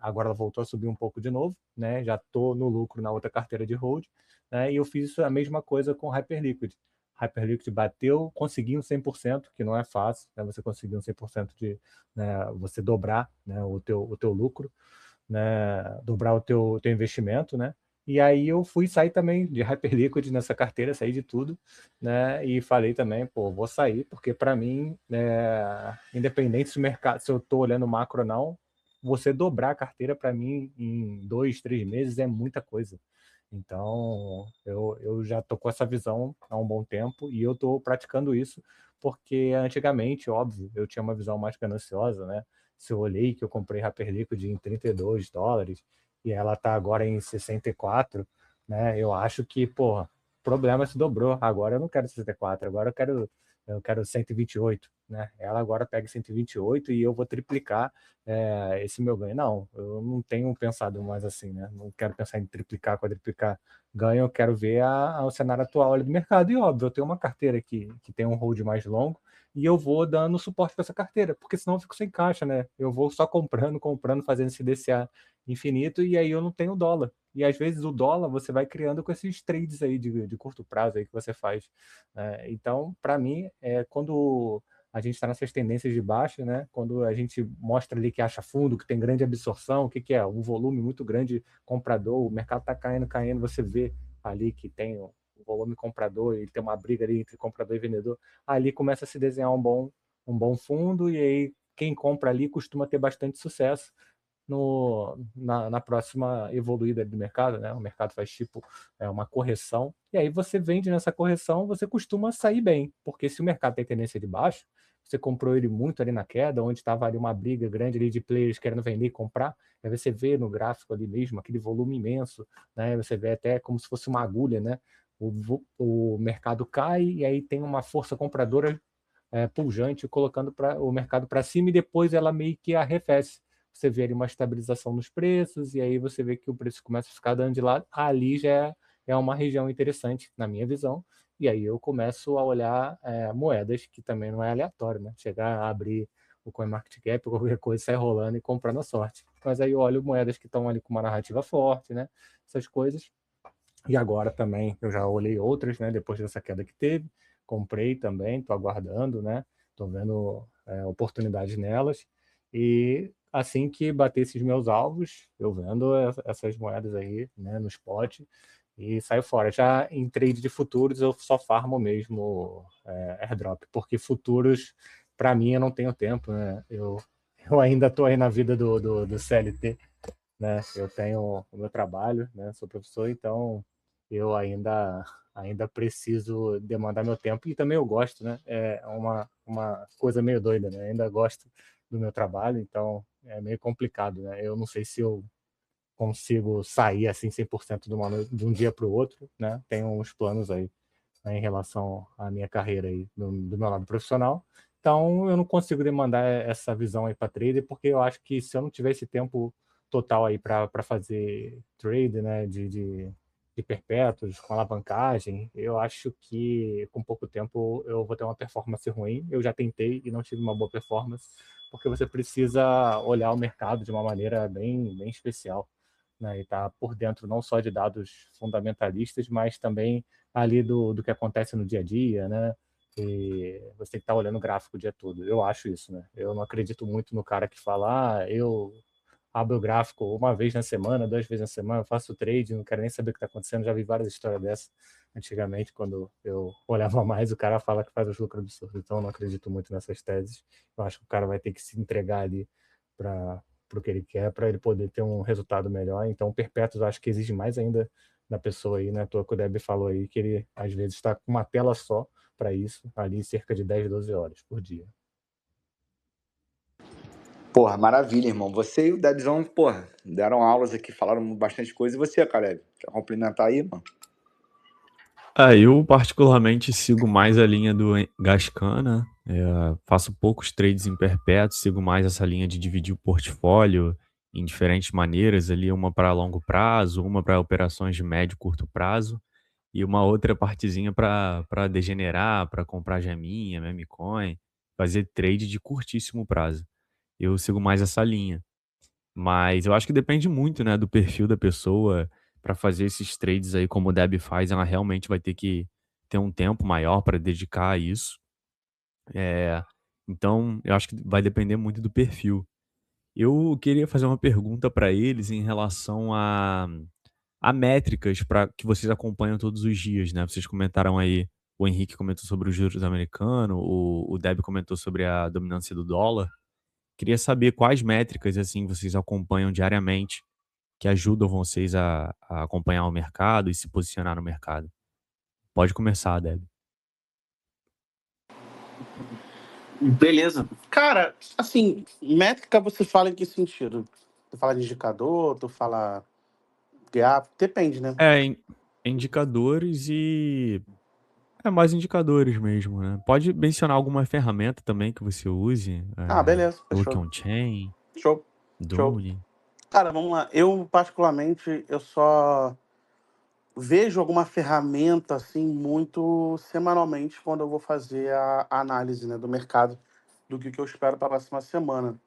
agora ela voltou a subir um pouco de novo, né? Já estou no lucro na outra carteira de hold, né? E eu fiz a mesma coisa com Hyperliquid. Hyperliquid bateu, conseguiu um 100%, que não é fácil, né? Você conseguir um 100% de, né, você dobrar, né, o teu lucro, né, dobrar o teu investimento, né? E aí eu sair também de Hyperliquid nessa carteira, saí de tudo, né? E falei também, pô, vou sair, porque para mim, independente se o mercado, se eu estou olhando macro ou não, você dobrar a carteira para mim em 2, 3 meses é muita coisa. Então, eu já estou com essa visão há um bom tempo e eu estou praticando isso porque antigamente, óbvio, eu tinha uma visão mais gananciosa, né? Se eu olhei que eu comprei Hyperliquid em $32 e ela está agora em 64, né? Eu acho que, pô, o problema se dobrou. Agora eu não quero 64, agora eu quero 128, né? Ela agora pega 128 e eu vou triplicar esse meu ganho. Não, eu não tenho pensado mais assim, né? Não quero pensar em triplicar, quadriplicar ganho, eu quero ver o cenário atual ali do mercado. E óbvio, eu tenho uma carteira que tem um hold mais longo e eu vou dando suporte para essa carteira, porque senão eu fico sem caixa, né? Eu vou só comprando, fazendo esse DCA infinito e aí eu não tenho dólar. E às vezes o dólar você vai criando com esses trades aí de curto prazo aí que você faz. Então, para mim, quando a gente está nessas tendências de baixa, né? Quando a gente mostra ali que acha fundo, que tem grande absorção, o que, que é? Um volume muito grande comprador, o mercado está caindo, você vê ali que tem um volume comprador e tem uma briga ali entre comprador e vendedor, ali começa a se desenhar um bom fundo, e aí quem compra ali costuma ter bastante sucesso na próxima evoluída do mercado, né? O mercado faz tipo uma correção, e aí você vende nessa correção, você costuma sair bem, porque se o mercado tem tendência de baixo, você comprou ele muito ali na queda, onde estava ali uma briga grande ali de players querendo vender e comprar, aí você vê no gráfico ali mesmo aquele volume imenso, né? Você vê até como se fosse uma agulha, né? O mercado cai e aí tem uma força compradora pujante colocando o mercado para cima, e depois ela meio que arrefece. Você vê ali uma estabilização nos preços, e aí você vê que o preço começa a ficar dando de lado. Ali já é uma região interessante, na minha visão. E aí eu começo a olhar moedas, que também não é aleatório, né? Chegar a abrir o CoinMarketCap ou qualquer coisa, sair rolando e comprar na sorte. Mas aí eu olho moedas que estão ali com uma narrativa forte, né? Essas coisas. E agora também eu já olhei outras, né? Depois dessa queda que teve, comprei também, estou aguardando, né? Estou vendo oportunidades nelas. E assim que bater esses meus alvos, eu vendo essas moedas aí, né, no spot e saio fora. Já em trade de futuros eu só farmo mesmo airdrop, porque futuros, para mim, eu não tenho tempo, né? Eu ainda estou aí na vida do CLT, né? Eu tenho o meu trabalho, né? Sou professor, então eu ainda preciso demandar meu tempo, e também eu gosto, né? É uma coisa meio doida, né? Ainda gosto do meu trabalho, então é meio complicado, né? Eu não sei se eu consigo sair assim 100% de um dia para o outro, né? Tenho uns planos aí, né, em relação à minha carreira aí do meu lado profissional. Então, eu não consigo demandar essa visão aí para trader, porque eu acho que se eu não tiver esse tempo total aí para fazer trade, né, de perpétuos com alavancagem, eu acho que com pouco tempo eu vou ter uma performance ruim. Eu já tentei e não tive uma boa performance, porque você precisa olhar o mercado de uma maneira bem especial, né, e estar por dentro não só de dados fundamentalistas, mas também ali do que acontece no dia a dia, né? E você tem que estar olhando o gráfico o dia todo. Eu acho isso, né? Eu não acredito muito no cara que fala, eu abro o gráfico uma vez na semana, 2 vezes na semana, faço trade, não quero nem saber o que está acontecendo. Já vi várias histórias dessas antigamente, quando eu olhava mais, o cara fala que faz os lucros absurdos. Então eu não acredito muito nessas teses. Eu acho que o cara vai ter que se entregar ali para o que ele quer, para ele poder ter um resultado melhor. Então, perpétuos, eu acho que exige mais ainda da pessoa aí, né? Que o Deb falou aí, que ele às vezes está com uma tela só para isso, ali cerca de 10, 12 horas por dia. Porra, maravilha, irmão. Você e o Debzão, porra, deram aulas aqui, falaram bastante coisa. E você, Caleb? Quer complementar aí, mano? Eu particularmente sigo mais a linha do Gascana, faço poucos trades em perpétuo, sigo mais essa linha de dividir o portfólio em diferentes maneiras ali, uma para longo prazo, uma para operações de médio e curto prazo, e uma outra partezinha para degenerar, para comprar geminha, meme coin, fazer trade de curtíssimo prazo. Eu sigo mais essa linha. Mas eu acho que depende muito, né, do perfil da pessoa para fazer esses trades aí, como o Deb faz, ela realmente vai ter que ter um tempo maior para dedicar a isso. Eh, então eu acho que vai depender muito do perfil. Eu queria fazer uma pergunta para eles em relação a métricas para que vocês acompanham todos os dias, né. Vocês comentaram aí, o Henrique comentou sobre os juros americanos, o Deb comentou sobre a dominância do dólar. Queria saber quais métricas, assim, vocês acompanham diariamente que ajudam vocês a acompanhar o mercado e se posicionar no mercado. Pode começar, Deb. Beleza. Cara, assim, métrica você fala em que sentido? Tu fala de indicador, tu fala gráfico, depende, né? É, indicadores e mais indicadores mesmo, né. Pode mencionar alguma ferramenta também que você use, Ah, beleza, Work fechou. on Chain, Show, show. Dune. Cara, vamos lá. Eu, particularmente, eu só vejo alguma ferramenta, assim, muito semanalmente quando eu vou fazer a análise, né, do mercado, do que eu espero para a próxima semana.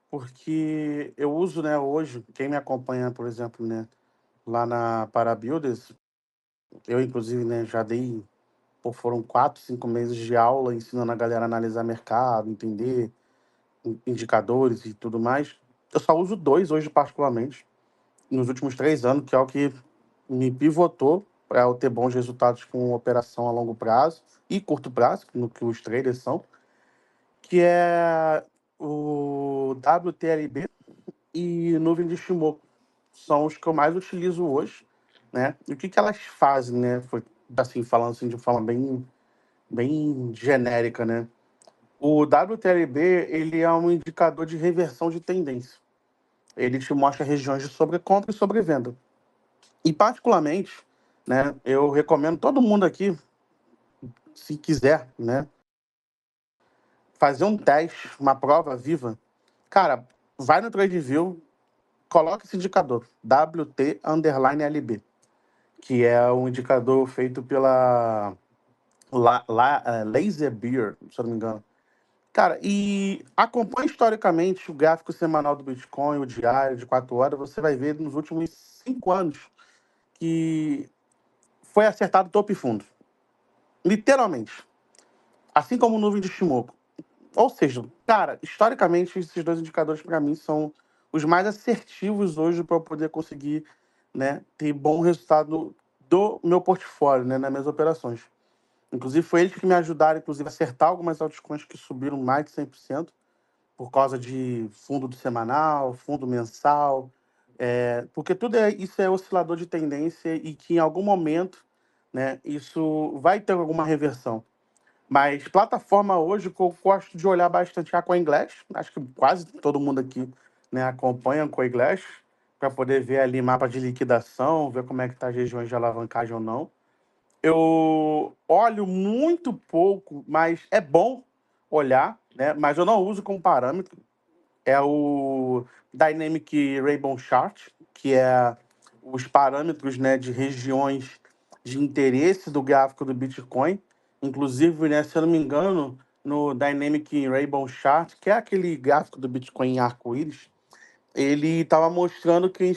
Porque eu uso, né, hoje, quem me acompanha, por exemplo, né, lá na Parabuilders, eu, inclusive, né, já dei Pô, foram 4, 5 meses de aula ensinando a galera a analisar mercado, entender indicadores e tudo mais. Eu só uso 2 hoje, particularmente, nos últimos 3 anos, que é o que me pivotou para eu ter bons resultados com operação a longo prazo e curto prazo, no que os traders são, que é o WTLB e nuvem de Shimoku. São os que eu mais utilizo hoje, né? E o que elas fazem, né? Foi, assim, falando assim de forma bem genérica, né? O WTLB, ele é um indicador de reversão de tendência. Ele te mostra regiões de sobrecompra e sobrevenda. E, particularmente, né, eu recomendo todo mundo aqui, se quiser, né, fazer um teste, uma prova viva. Cara, vai no TradeView, coloca esse indicador, WT_LB, que é um indicador feito pela Laser Beer, se eu não me engano. Cara, e acompanhe historicamente o gráfico semanal do Bitcoin, o diário de 4 horas, você vai ver nos últimos 5 anos que foi acertado topo e fundo. Literalmente. Assim como nuvem de Shimoku. Ou seja, cara, historicamente, esses 2 indicadores para mim são os mais assertivos hoje para eu poder conseguir, né, ter bom resultado do meu portfólio, né, nas minhas operações. Inclusive, foi eles que me ajudaram, inclusive, a acertar algumas altcoins que subiram mais de 100%, por causa de fundo do semanal, fundo mensal, porque isso é oscilador de tendência e que em algum momento, né, isso vai ter alguma reversão. Mas plataforma hoje que eu gosto de olhar bastante é a CoinGlass, acho que quase todo mundo aqui, né, acompanha a CoinGlass, para poder ver ali mapa de liquidação, ver como é que tá as regiões de alavancagem ou não. Eu olho muito pouco, mas é bom olhar, né? Mas eu não uso como parâmetro. É o Dynamic Rainbow Chart, que é os parâmetros, né, de regiões de interesse do gráfico do Bitcoin. Inclusive, né, se eu não me engano, no Dynamic Rainbow Chart, que é aquele gráfico do Bitcoin em arco-íris, ele estava mostrando que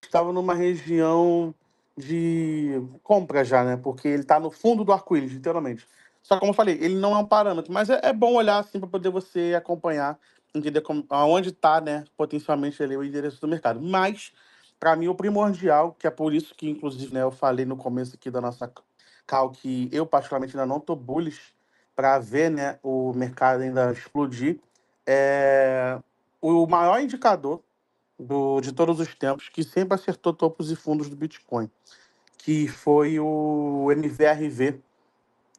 estava numa região de compra já, né? Porque ele está no fundo do arco-íris, literalmente. Só que, como eu falei, ele não é um parâmetro, mas é bom olhar assim para poder você acompanhar, entender aonde está, né, potencialmente ali o endereço do mercado. Mas, para mim, o primordial, que é por isso que, inclusive, né, eu falei no começo aqui da nossa call que eu, particularmente, ainda não estou bullish para ver, né, o mercado ainda explodir, é o maior indicador de todos os tempos, que sempre acertou topos e fundos do Bitcoin, que foi o MVRV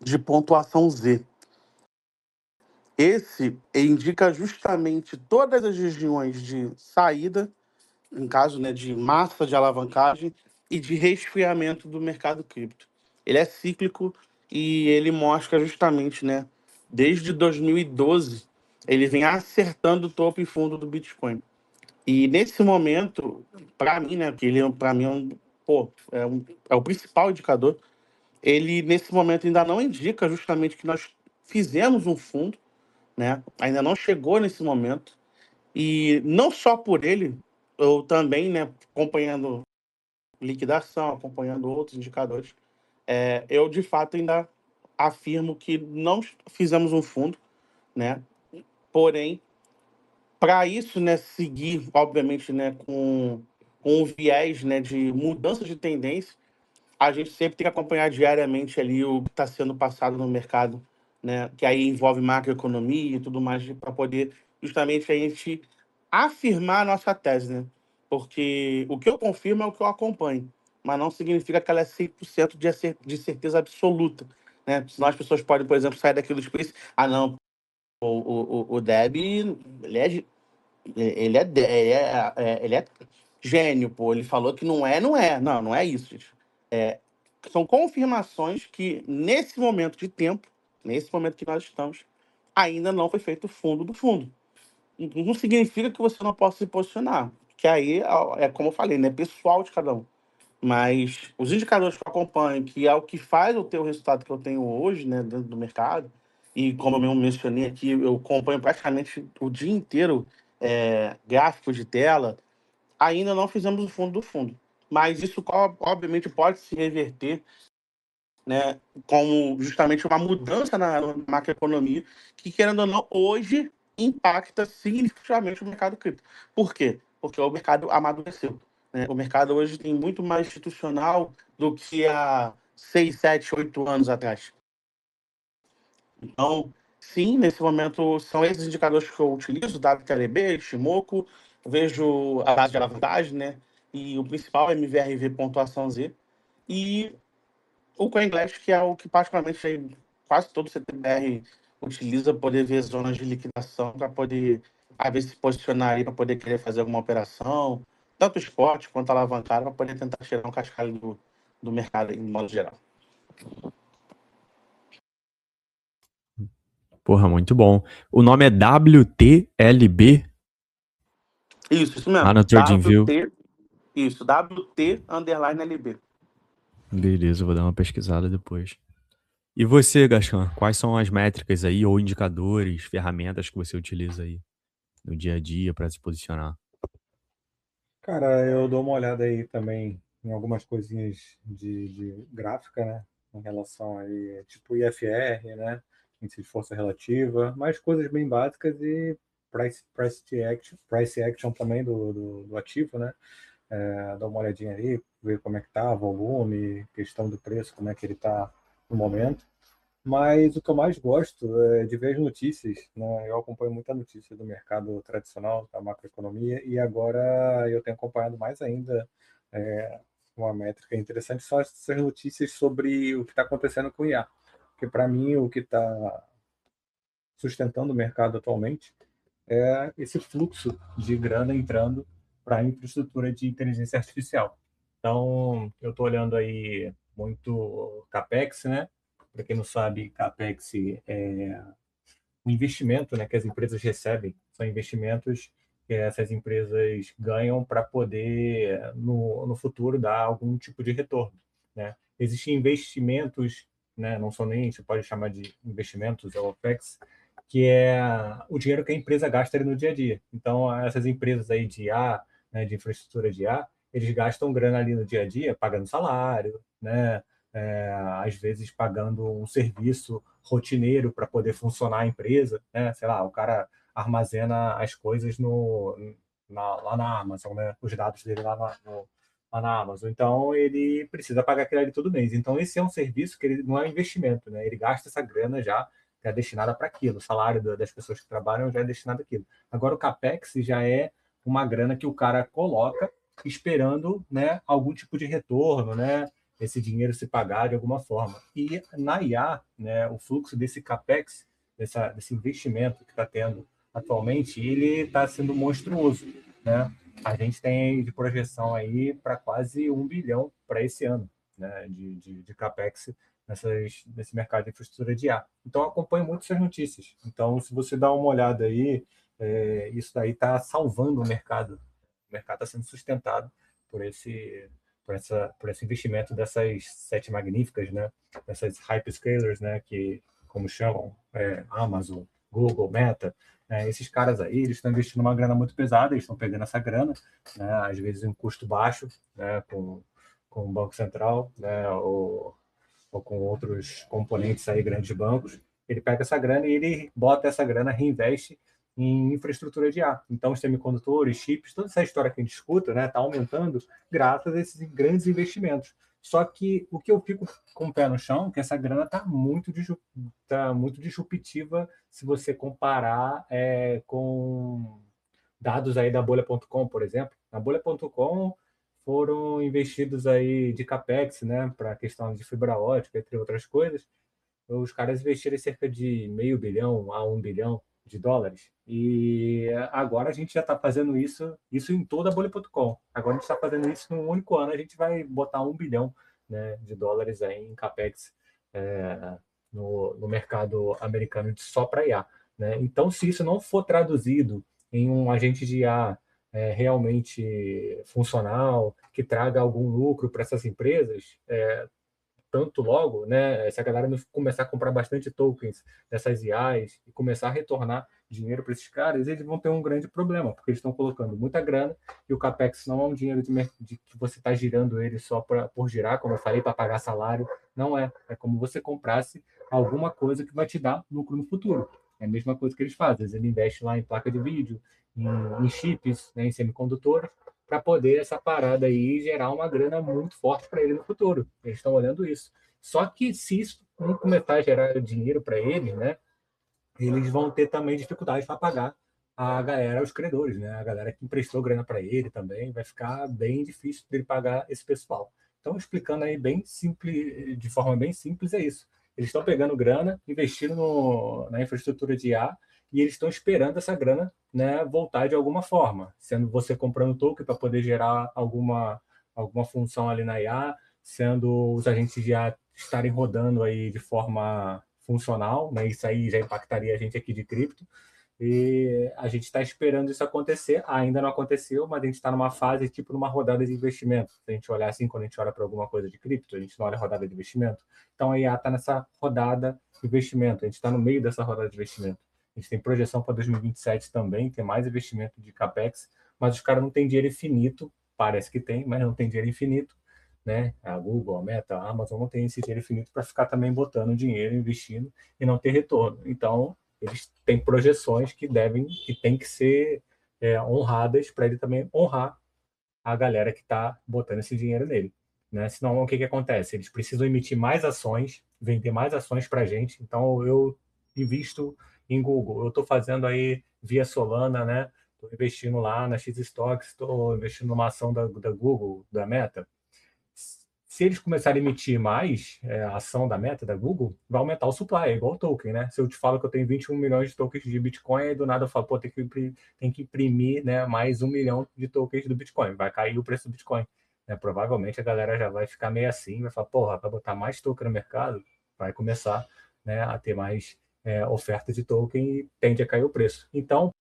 de pontuação Z. Esse indica justamente todas as regiões de saída, em caso, né, de massa de alavancagem e de resfriamento do mercado cripto. Ele é cíclico e ele mostra justamente, né, desde 2012, ele vem acertando o topo e fundo do Bitcoin. E nesse momento, para mim, né, que ele para mim é o principal indicador, ele nesse momento ainda não indica justamente que nós fizemos um fundo, né? Ainda não chegou nesse momento. E não só por ele, eu também, né, acompanhando liquidação, acompanhando outros indicadores, eu de fato ainda afirmo que não fizemos um fundo, né? Porém, para isso, né, seguir, obviamente, né, com o viés, né, de mudança de tendência, a gente sempre tem que acompanhar diariamente ali o que está sendo passado no mercado, né, que aí envolve macroeconomia e tudo mais, para poder justamente a gente afirmar a nossa tese, né? Porque o que eu confirmo é o que eu acompanho, mas não significa que ela é 100% de certeza absoluta, né? Senão as pessoas podem, por exemplo, sair daquilo e dizer, ah, não, o Deb, ele é gênio, pô. Ele falou que não é, não é. Não, não é isso, gente. É, são confirmações que, nesse momento de tempo, nesse momento que nós estamos, ainda não foi feito o fundo do fundo. Não significa que você não possa se posicionar, que aí é como eu falei, né? Pessoal de cada um. Mas os indicadores que eu acompanho, que é o que faz eu ter o resultado que eu tenho hoje, né, dentro do mercado, e como eu mesmo mencionei aqui, eu acompanho praticamente o dia inteiro gráfico de tela, ainda não fizemos o fundo do fundo. Mas isso, obviamente, pode se reverter né, como justamente uma mudança na macroeconomia, que, querendo ou não, hoje impacta significativamente o mercado cripto. Por quê? Porque o mercado amadureceu, né? O mercado hoje tem muito mais institucional do que há 6, 7, 8 anos atrás. Então, sim, nesse momento são esses indicadores que eu utilizo, WTLB, Shimoku, vejo a base de alavancagem, né? E o principal é MVRV pontuação Z. E o CoinGlass, que é o que particularmente aí quase todo CTBR utiliza, poder ver zonas de liquidação para poder, às vezes, se posicionar aí para poder querer fazer alguma operação, tanto esporte quanto alavancado, para poder tentar tirar um cascalho do mercado em modo geral. Porra, muito bom. O nome é WTLB Isso lá mesmo. no TradingView. Isso, WT_LB. Beleza, eu vou dar uma pesquisada depois. E você, Gascan, quais são as métricas aí, ou indicadores, ferramentas que você utiliza aí no dia a dia para se posicionar? Cara, eu dou uma olhada aí também em algumas coisinhas de gráfica, né? Em relação aí, tipo IFR, né? Índice de força relativa, mais coisas bem básicas e price action também do ativo, né? Dar uma olhadinha aí, ver como é que tá, volume, questão do preço, como é que ele tá no momento. Mas o que eu mais gosto é de ver as notícias, né? Eu acompanho muita notícia do mercado tradicional, da macroeconomia, e agora eu tenho acompanhado mais ainda é, uma métrica interessante, são essas notícias sobre o que está acontecendo com o IA. Porque, para mim, o que está sustentando o mercado atualmente é esse fluxo de grana entrando para a infraestrutura de inteligência artificial. Então, eu estou olhando aí muito CAPEX, né? Para quem não sabe, CAPEX é um investimento, né, que as empresas recebem. São investimentos que essas empresas ganham para poder, no futuro, dar algum tipo de retorno, né? Existem investimentos, né, não são nem, você pode chamar de investimentos ou OPEX, que é o dinheiro que a empresa gasta ali no dia a dia. Então, essas empresas aí de IA, né, de infraestrutura de IA, eles gastam grana ali no dia a dia, pagando salário, né, às vezes pagando um serviço rotineiro para poder funcionar a empresa, né? Sei lá, o cara armazena as coisas lá na Amazon, né? Os dados dele lá na Amazon. Então, ele precisa pagar aquilo ali todo mês. Então, esse é um serviço que ele não é um investimento, né? Ele gasta essa grana já, que é destinada para aquilo. O salário das pessoas que trabalham já é destinado àquilo. Agora, o CAPEX já é uma grana que o cara coloca esperando, né, algum tipo de retorno, né? Esse dinheiro se pagar de alguma forma. E na IA, né, o fluxo desse CAPEX, desse investimento que está tendo atualmente, ele está sendo monstruoso, né? A gente tem de projeção aí para quase 1 bilhão para esse ano, né, de CAPEX nesse mercado de infraestrutura de IA. Então, eu acompanho muito essas notícias. Então, se você dá uma olhada aí, isso daí está salvando o mercado. O mercado está sendo sustentado por por esse investimento dessas sete magníficas, né? Dessas hyperscalers, né? Que, como chamam, Amazon, Google, Meta, né? Esses caras aí, eles estão investindo uma grana muito pesada, eles estão pegando essa grana, né? Às vezes em um custo baixo, né? Com o Banco Central, né? Ou com outros componentes aí, grandes bancos, ele pega essa grana e ele bota essa grana, reinveste em infraestrutura de ar. Então, os semicondutores, chips, toda essa história que a gente escuta, né, está aumentando graças a esses grandes investimentos. Só que o que eu fico com o pé no chão é que essa grana está muito disruptiva se você comparar com dados aí da Bolha.com, por exemplo. Na Bolha.com foram investidos aí de CAPEX, né, para a questão de fibra ótica, entre outras coisas. Os caras investiram cerca de meio bilhão a 1 bilhão de dólares. E agora a gente já está fazendo isso em toda a Bolha.com. Agora a gente está fazendo isso num único ano, a gente vai botar 1 bilhão, né, de dólares aí em CAPEX no mercado americano só para IA. Né? Então, se isso não for traduzido em um agente de IA realmente funcional, que traga algum lucro para essas empresas, tanto logo, né, se a galera não começar a comprar bastante tokens dessas IAs e começar a retornar dinheiro para esses caras, eles vão ter um grande problema, porque eles estão colocando muita grana e o CAPEX não é um dinheiro que você está girando ele só por girar, como eu falei, para pagar salário. Não é. É como você comprasse alguma coisa que vai te dar lucro no futuro. É a mesma coisa que eles fazem. Eles investem lá em placa de vídeo, em chips, né, em semicondutores, para poder essa parada aí gerar uma grana muito forte para ele no futuro. Eles estão olhando isso. Só que se isso não começar a gerar dinheiro para eles, né, eles vão ter também dificuldade para pagar a galera, os credores, né? A galera que emprestou grana para ele também vai ficar bem difícil dele pagar esse pessoal. Então, explicando aí bem simples, de forma bem simples, é isso. Eles estão pegando grana, investindo na infraestrutura de IA e eles estão esperando essa grana, né, voltar de alguma forma, sendo você comprando token para poder gerar alguma função ali na IA, sendo os agentes de IA estarem rodando aí de forma funcional, né? Isso aí já impactaria a gente aqui de cripto. E a gente está esperando isso acontecer. Ainda não aconteceu, mas a gente está numa fase, tipo numa rodada de investimento. Se a gente olhar assim, quando a gente olha para alguma coisa de cripto, a gente não olha a rodada de investimento. Então a IA está nessa rodada de investimento. A gente está no meio dessa rodada de investimento. A gente tem projeção para 2027 também, tem mais investimento de CAPEX, mas os caras não têm dinheiro infinito. Parece que tem, mas não tem dinheiro infinito, né? A Google, a Meta, a Amazon não tem esse dinheiro infinito para ficar também botando dinheiro, investindo e não ter retorno. Então, eles têm projeções que têm que ser honradas para ele também honrar a galera que está botando esse dinheiro nele, né? Senão, o que acontece? Eles precisam emitir mais ações, vender mais ações para a gente. Então, eu invisto em Google, eu estou fazendo aí via Solana, né? Estou investindo lá na X-Stocks, estou investindo numa ação da Google, da Meta. Se eles começarem a emitir mais a ação da Meta, da Google, vai aumentar o supply, é igual o token, né? Se eu te falo que eu tenho 21 milhões de tokens de Bitcoin, aí do nada eu falo, pô, tem que imprimir, né, mais 1 milhão de tokens do Bitcoin, vai cair o preço do Bitcoin. Né? Provavelmente a galera já vai ficar meio assim, vai falar, porra, vai botar mais token no mercado, vai começar, né, a ter mais oferta de token e tende a cair o preço. Então,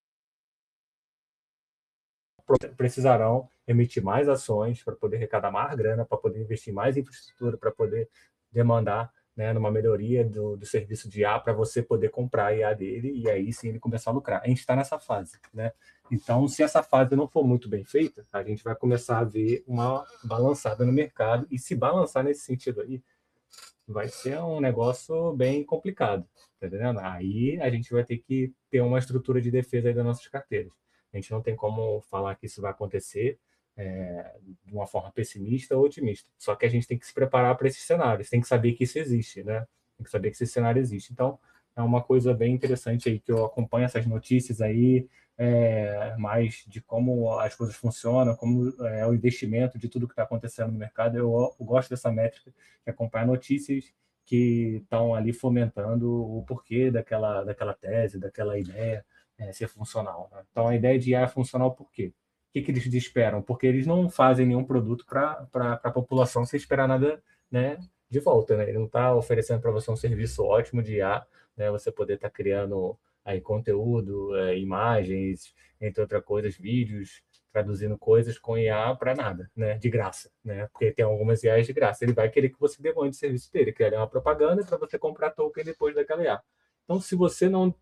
precisarão emitir mais ações para poder arrecadar mais grana, para poder investir mais em infraestrutura, para poder demandar, né, numa melhoria do serviço de IA para você poder comprar a IA dele e aí sim ele começar a lucrar. A gente está nessa fase, né? Então, se essa fase não for muito bem feita, a gente vai começar a ver uma balançada no mercado e se balançar nesse sentido aí, vai ser um negócio bem complicado, tá entendendo? Aí a gente vai ter que ter uma estrutura de defesa aí das nossas carteiras. A gente não tem como falar que isso vai acontecer de uma forma pessimista ou otimista. Só que a gente tem que se preparar para esses cenários, tem que saber que isso existe, né? Tem que saber que esse cenário existe. Então, é uma coisa bem interessante aí que eu acompanho essas notícias aí, mais de como as coisas funcionam, como é o investimento de tudo que está acontecendo no mercado. Eu gosto dessa métrica, que acompanha notícias que estão ali fomentando o porquê daquela tese, daquela ideia ser funcional. Né? Então, a ideia de IA é funcional por quê? O que eles esperam? Porque eles não fazem nenhum produto para a população sem esperar nada, né, de volta. Né? Ele não está oferecendo para você um serviço ótimo de IA, né, você poder estar criando aí conteúdo, imagens, entre outras coisas, vídeos, traduzindo coisas com IA para nada, né, de graça, né, porque tem algumas IAs de graça. Ele vai querer que você demande o serviço dele, que é uma propaganda para você comprar token depois daquela IA. Então, se você não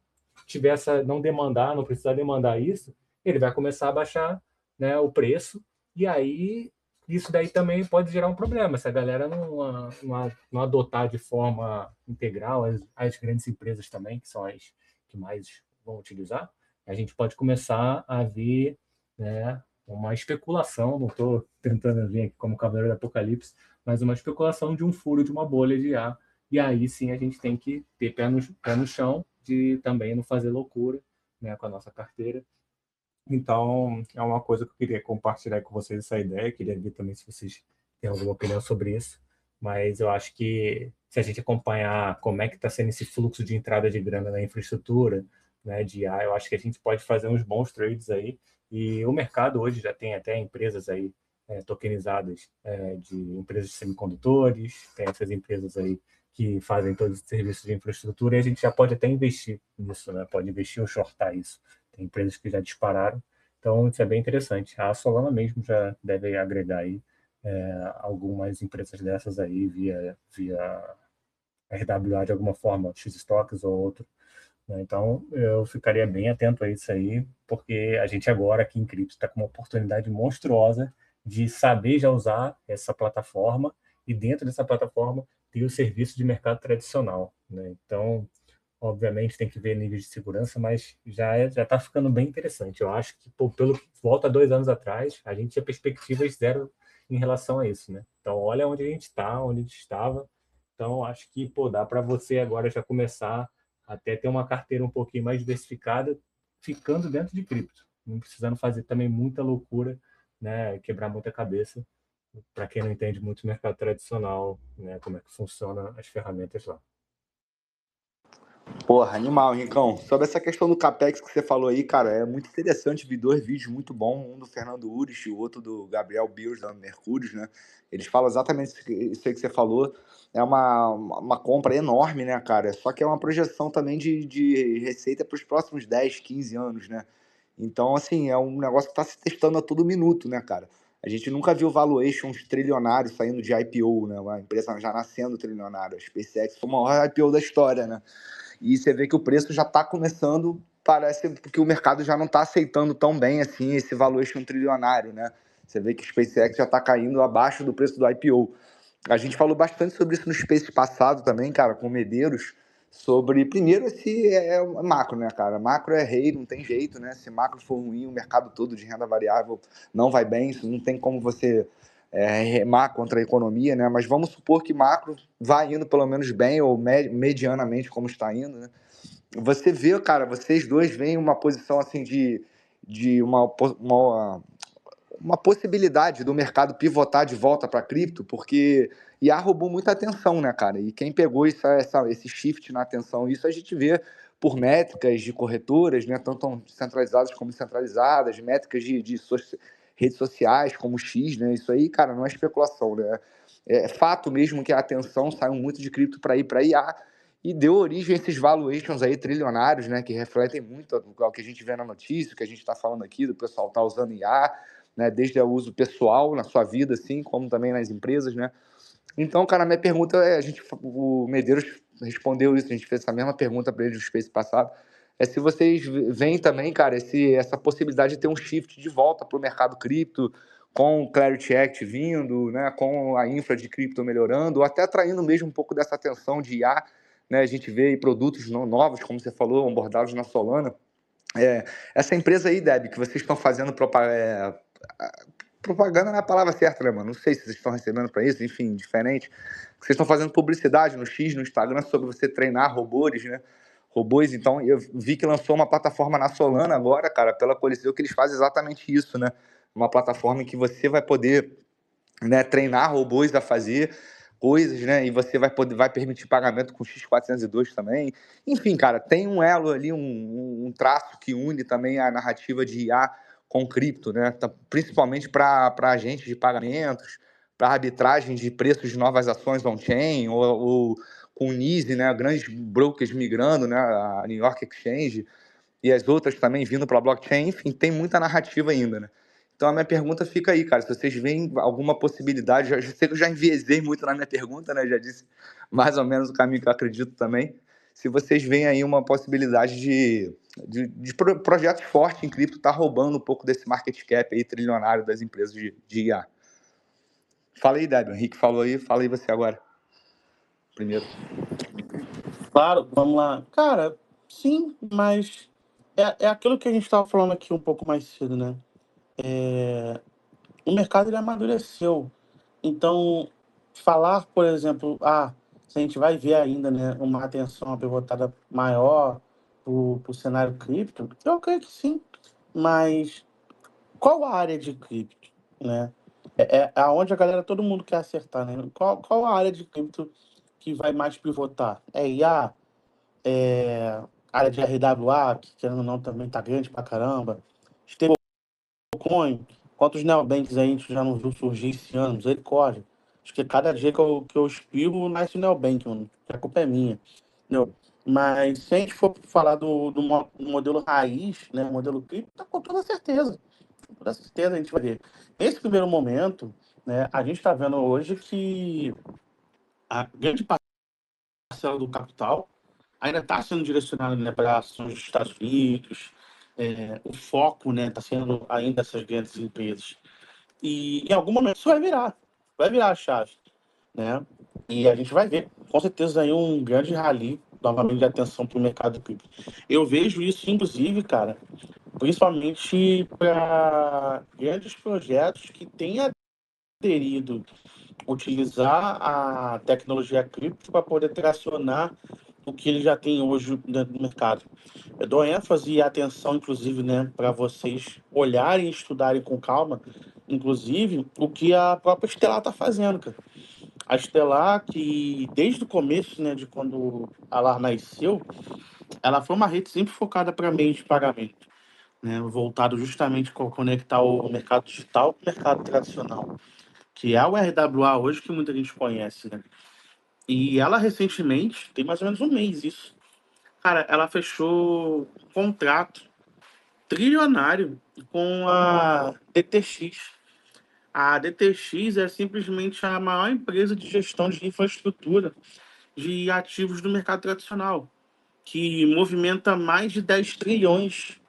tiver não demandar, não precisar demandar isso, ele vai começar a baixar, né, o preço, e aí isso daí também pode gerar um problema. Se a galera não adotar de forma integral as grandes empresas também, que são as que mais vão utilizar, a gente pode começar a ver, né, uma especulação, não estou tentando vir aqui como Cavaleiro do Apocalipse, mas uma especulação de um furo de uma bolha de ar. E aí sim a gente tem que ter pé no chão de também não fazer loucura, né, com a nossa carteira. Então, é uma coisa que eu queria compartilhar com vocês essa ideia. Queria ver também se vocês têm alguma opinião sobre isso. Mas eu acho que se a gente acompanhar como é que está sendo esse fluxo de entrada de grana na infraestrutura, né, de IA, eu acho que a gente pode fazer uns bons trades aí. E o mercado hoje já tem até empresas aí tokenizadas de empresas de semicondutores, tem essas empresas aí que fazem todos os serviços de infraestrutura e a gente já pode até investir nisso, né? Pode investir ou shortar isso. Tem empresas que já dispararam, então isso é bem interessante. A Solana mesmo já deve agregar aí algumas empresas dessas aí via RWA de alguma forma, X-Stocks ou outro, né? Então, eu ficaria bem atento a isso aí, porque a gente agora aqui em cripto está com uma oportunidade monstruosa de saber já usar essa plataforma e dentro dessa plataforma ter o serviço de mercado tradicional, né? Então, obviamente tem que ver nível de segurança, mas já está ficando bem interessante. Eu acho que, pelo volta a 2 anos atrás, a gente tinha perspectivas zero em relação a isso, né? Então, olha onde a gente está, onde a gente estava. Então, acho que dá para você agora já começar até ter uma carteira um pouquinho mais diversificada, ficando dentro de cripto, não precisando fazer também muita loucura, né? Quebrar muita cabeça. Para quem não entende muito o mercado tradicional, né? Como é que funciona as ferramentas lá. Porra, animal, Rincão. Sobre essa questão do Capex que você falou aí, cara, é muito interessante. Vi 2 vídeos muito bons, um do Fernando Urich e o outro do Gabriel Bios, da Mercúrios, né? Eles falam exatamente isso aí que você falou. É uma compra enorme, né, cara? Só que é uma projeção também de receita para os próximos 10, 15 anos, né? Então, assim, é um negócio que está se testando a todo minuto, né, cara? A gente nunca viu valuations trilionários saindo de IPO, né? Uma empresa já nascendo trilionária. A SpaceX foi o maior IPO da história, né? E você vê que o preço já está começando, parece que o mercado já não está aceitando tão bem assim esse valuation trilionário, né? Você vê que o SpaceX já está caindo abaixo do preço do IPO. A gente falou bastante sobre isso no Space passado também, cara, com o Medeiros, sobre, primeiro, esse macro, né, cara? Macro é rei, não tem jeito, né? Se macro for ruim, o mercado todo de renda variável não vai bem, isso não tem como você remar contra a economia, né? Mas vamos supor que macro vai indo pelo menos bem, ou medianamente como está indo, né? Você vê, cara, vocês dois veem uma posição assim de uma possibilidade do mercado pivotar de volta para cripto, porque IA roubou muita atenção, né, cara? E quem pegou esse shift na atenção, isso a gente vê por métricas de corretoras, né, tanto centralizadas como descentralizadas, métricas de redes sociais como X, né? Isso aí, cara, não é especulação, né? É fato mesmo que a atenção saiu muito de cripto para ir para IA e deu origem a esses valuations aí trilionários, né, que refletem muito o que a gente vê na notícia, o que a gente está falando aqui, do pessoal tá usando IA, né, desde o uso pessoal na sua vida, assim, como também nas empresas, né? Então, cara, minha pergunta é, o Medeiros respondeu isso, a gente fez essa mesma pergunta para ele no Space passado, é se vocês veem também, cara, essa possibilidade de ter um shift de volta para o mercado cripto, com o Clarity Act vindo, né, com a infra de cripto melhorando, ou até atraindo mesmo um pouco dessa atenção de IA, né, a gente vê aí produtos novos, como você falou, abordados na Solana. Essa empresa aí, Deb, que vocês estão fazendo propaganda não é a palavra certa, né, mano? Não sei se vocês estão recebendo para isso, enfim, diferente. Vocês estão fazendo publicidade no X, no Instagram, sobre você treinar robôs, né? Robôs, então, eu vi que lançou uma plataforma na Solana agora, cara, pela Coliseu, que eles fazem exatamente isso, né? Uma plataforma em que você vai poder, né, treinar robôs a fazer coisas, né? E você vai permitir pagamento com X402 também. Enfim, cara, tem um elo ali, um traço que une também a narrativa de IA com cripto, né? Principalmente para agentes de pagamentos, para arbitragem de preços de novas ações on-chain, ou com o NYSE, né? Grandes brokers migrando, né? A New York Exchange e as outras também vindo para a blockchain. Enfim, tem muita narrativa ainda, né? Então a minha pergunta fica aí, cara, se vocês veem alguma possibilidade, já sei que eu já enviesei muito na minha pergunta, né? Já disse mais ou menos o caminho que eu acredito também. Se vocês veem aí uma possibilidade de projetos fortes em cripto tá roubando um pouco desse market cap aí trilionário das empresas de IA. Fala aí, Débora. O Henrique falou aí, fala aí você agora. Primeiro. Claro, vamos lá. Cara, sim, mas é aquilo que a gente estava falando aqui um pouco mais cedo, né? O mercado ele amadureceu. Então, falar, por exemplo, se a gente vai ver ainda, né, uma atenção, uma pivotada maior para o cenário cripto, eu creio que sim. Mas qual a área de cripto, né? É aonde a galera, todo mundo quer acertar, né? Qual a área de cripto que vai mais pivotar? É IA? É área de RWA, que querendo ou não também tá grande pra caramba. Stablecoin, quantos neobanks aí a gente já não viu surgir esse ano? Misericórdia. Acho que cada dia que eu espirro, nasce um neobank, mano. A culpa é minha. Entendeu? Mas se a gente for falar do modelo raiz, né? Modelo cripto, tá com toda certeza. Com toda certeza a gente vai ver. Nesse primeiro momento, né, a gente está vendo hoje que a grande parcela do capital ainda está sendo direcionada, né, para ações dos Estados Unidos, o foco, né, está sendo ainda essas grandes empresas. E em algum momento isso vai virar a chave, né? E a gente vai ver, com certeza, aí um grande rally, novamente, de atenção para o mercado cripto. Eu vejo isso, inclusive, cara, principalmente para grandes projetos que têm aderido utilizar a tecnologia cripto para poder tracionar o que ele já tem hoje dentro do mercado. Eu dou ênfase e atenção, inclusive, né, para vocês olharem e estudarem com calma, inclusive, o que a própria Stellar está fazendo, cara. A Stellar, que desde o começo, né, de quando a LAR nasceu, ela foi uma rede sempre focada para meios de pagamento, né, voltado justamente para conectar o mercado digital com o mercado tradicional, que é o RWA hoje que muita gente conhece, né? E ela recentemente, tem mais ou menos um mês isso, cara, ela fechou um contrato trilionário com a DTX. A DTX é simplesmente a maior empresa de gestão de infraestrutura de ativos do mercado tradicional, que movimenta mais de 10 trilhões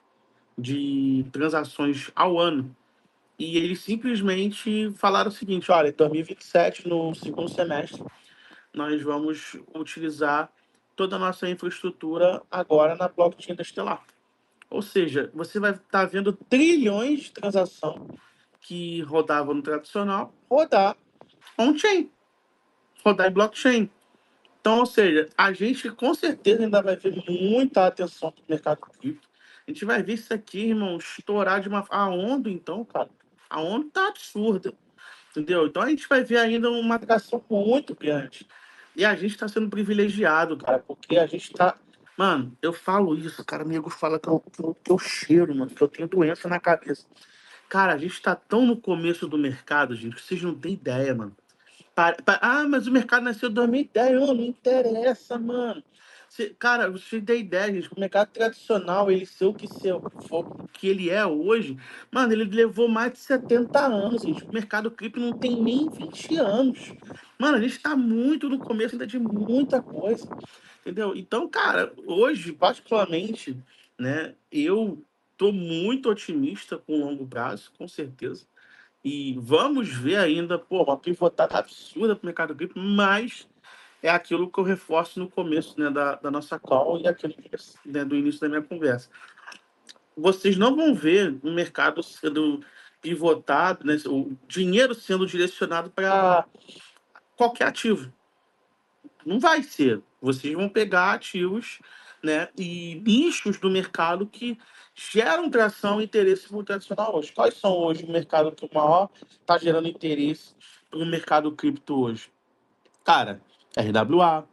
de transações ao ano. E eles simplesmente falaram o seguinte: olha, em 2027, no segundo semestre, nós vamos utilizar toda a nossa infraestrutura agora na blockchain da Stellar. Ou seja, você vai estar vendo trilhões de transação que rodavam no tradicional rodar on-chain, rodar em blockchain. Então, ou seja, a gente com certeza ainda vai ver muita atenção do mercado cripto. A gente vai ver isso aqui, irmão, estourar de uma... A onda, então, cara, a onda tá absurda, entendeu? Então a gente vai ver ainda uma atração muito grande. E a gente está sendo privilegiado, cara, porque a gente está... Mano, eu falo isso, cara, amigo fala que eu cheiro, mano, que eu tenho doença na cabeça. Cara, a gente tá tão no começo do mercado, gente, que vocês não têm ideia, mano. Mas o mercado nasceu em 2010. Não interessa, mano. Cara, você tem ideia, gente, o mercado tradicional, ele ser o que ele é hoje, mano, ele levou mais de 70 anos, gente. O mercado cripto não tem nem 20 anos. Mano, a gente tá muito no começo ainda de muita coisa, entendeu? Então, cara, hoje, particularmente, né, eu tô muito otimista com o longo prazo, com certeza. E vamos ver ainda, pô, uma pivotada absurda para o mercado cripto, mas é aquilo que eu reforço no começo, né, da nossa call e aquilo que, né, do início da minha conversa. Vocês não vão ver o mercado sendo pivotado, né, o dinheiro sendo direcionado para qualquer ativo. Não vai ser. Vocês vão pegar ativos, né, e nichos do mercado que geram tração e interesse por tradicional hoje. Quais são hoje o mercado que o maior está gerando interesse no mercado cripto hoje? Cara, RWA,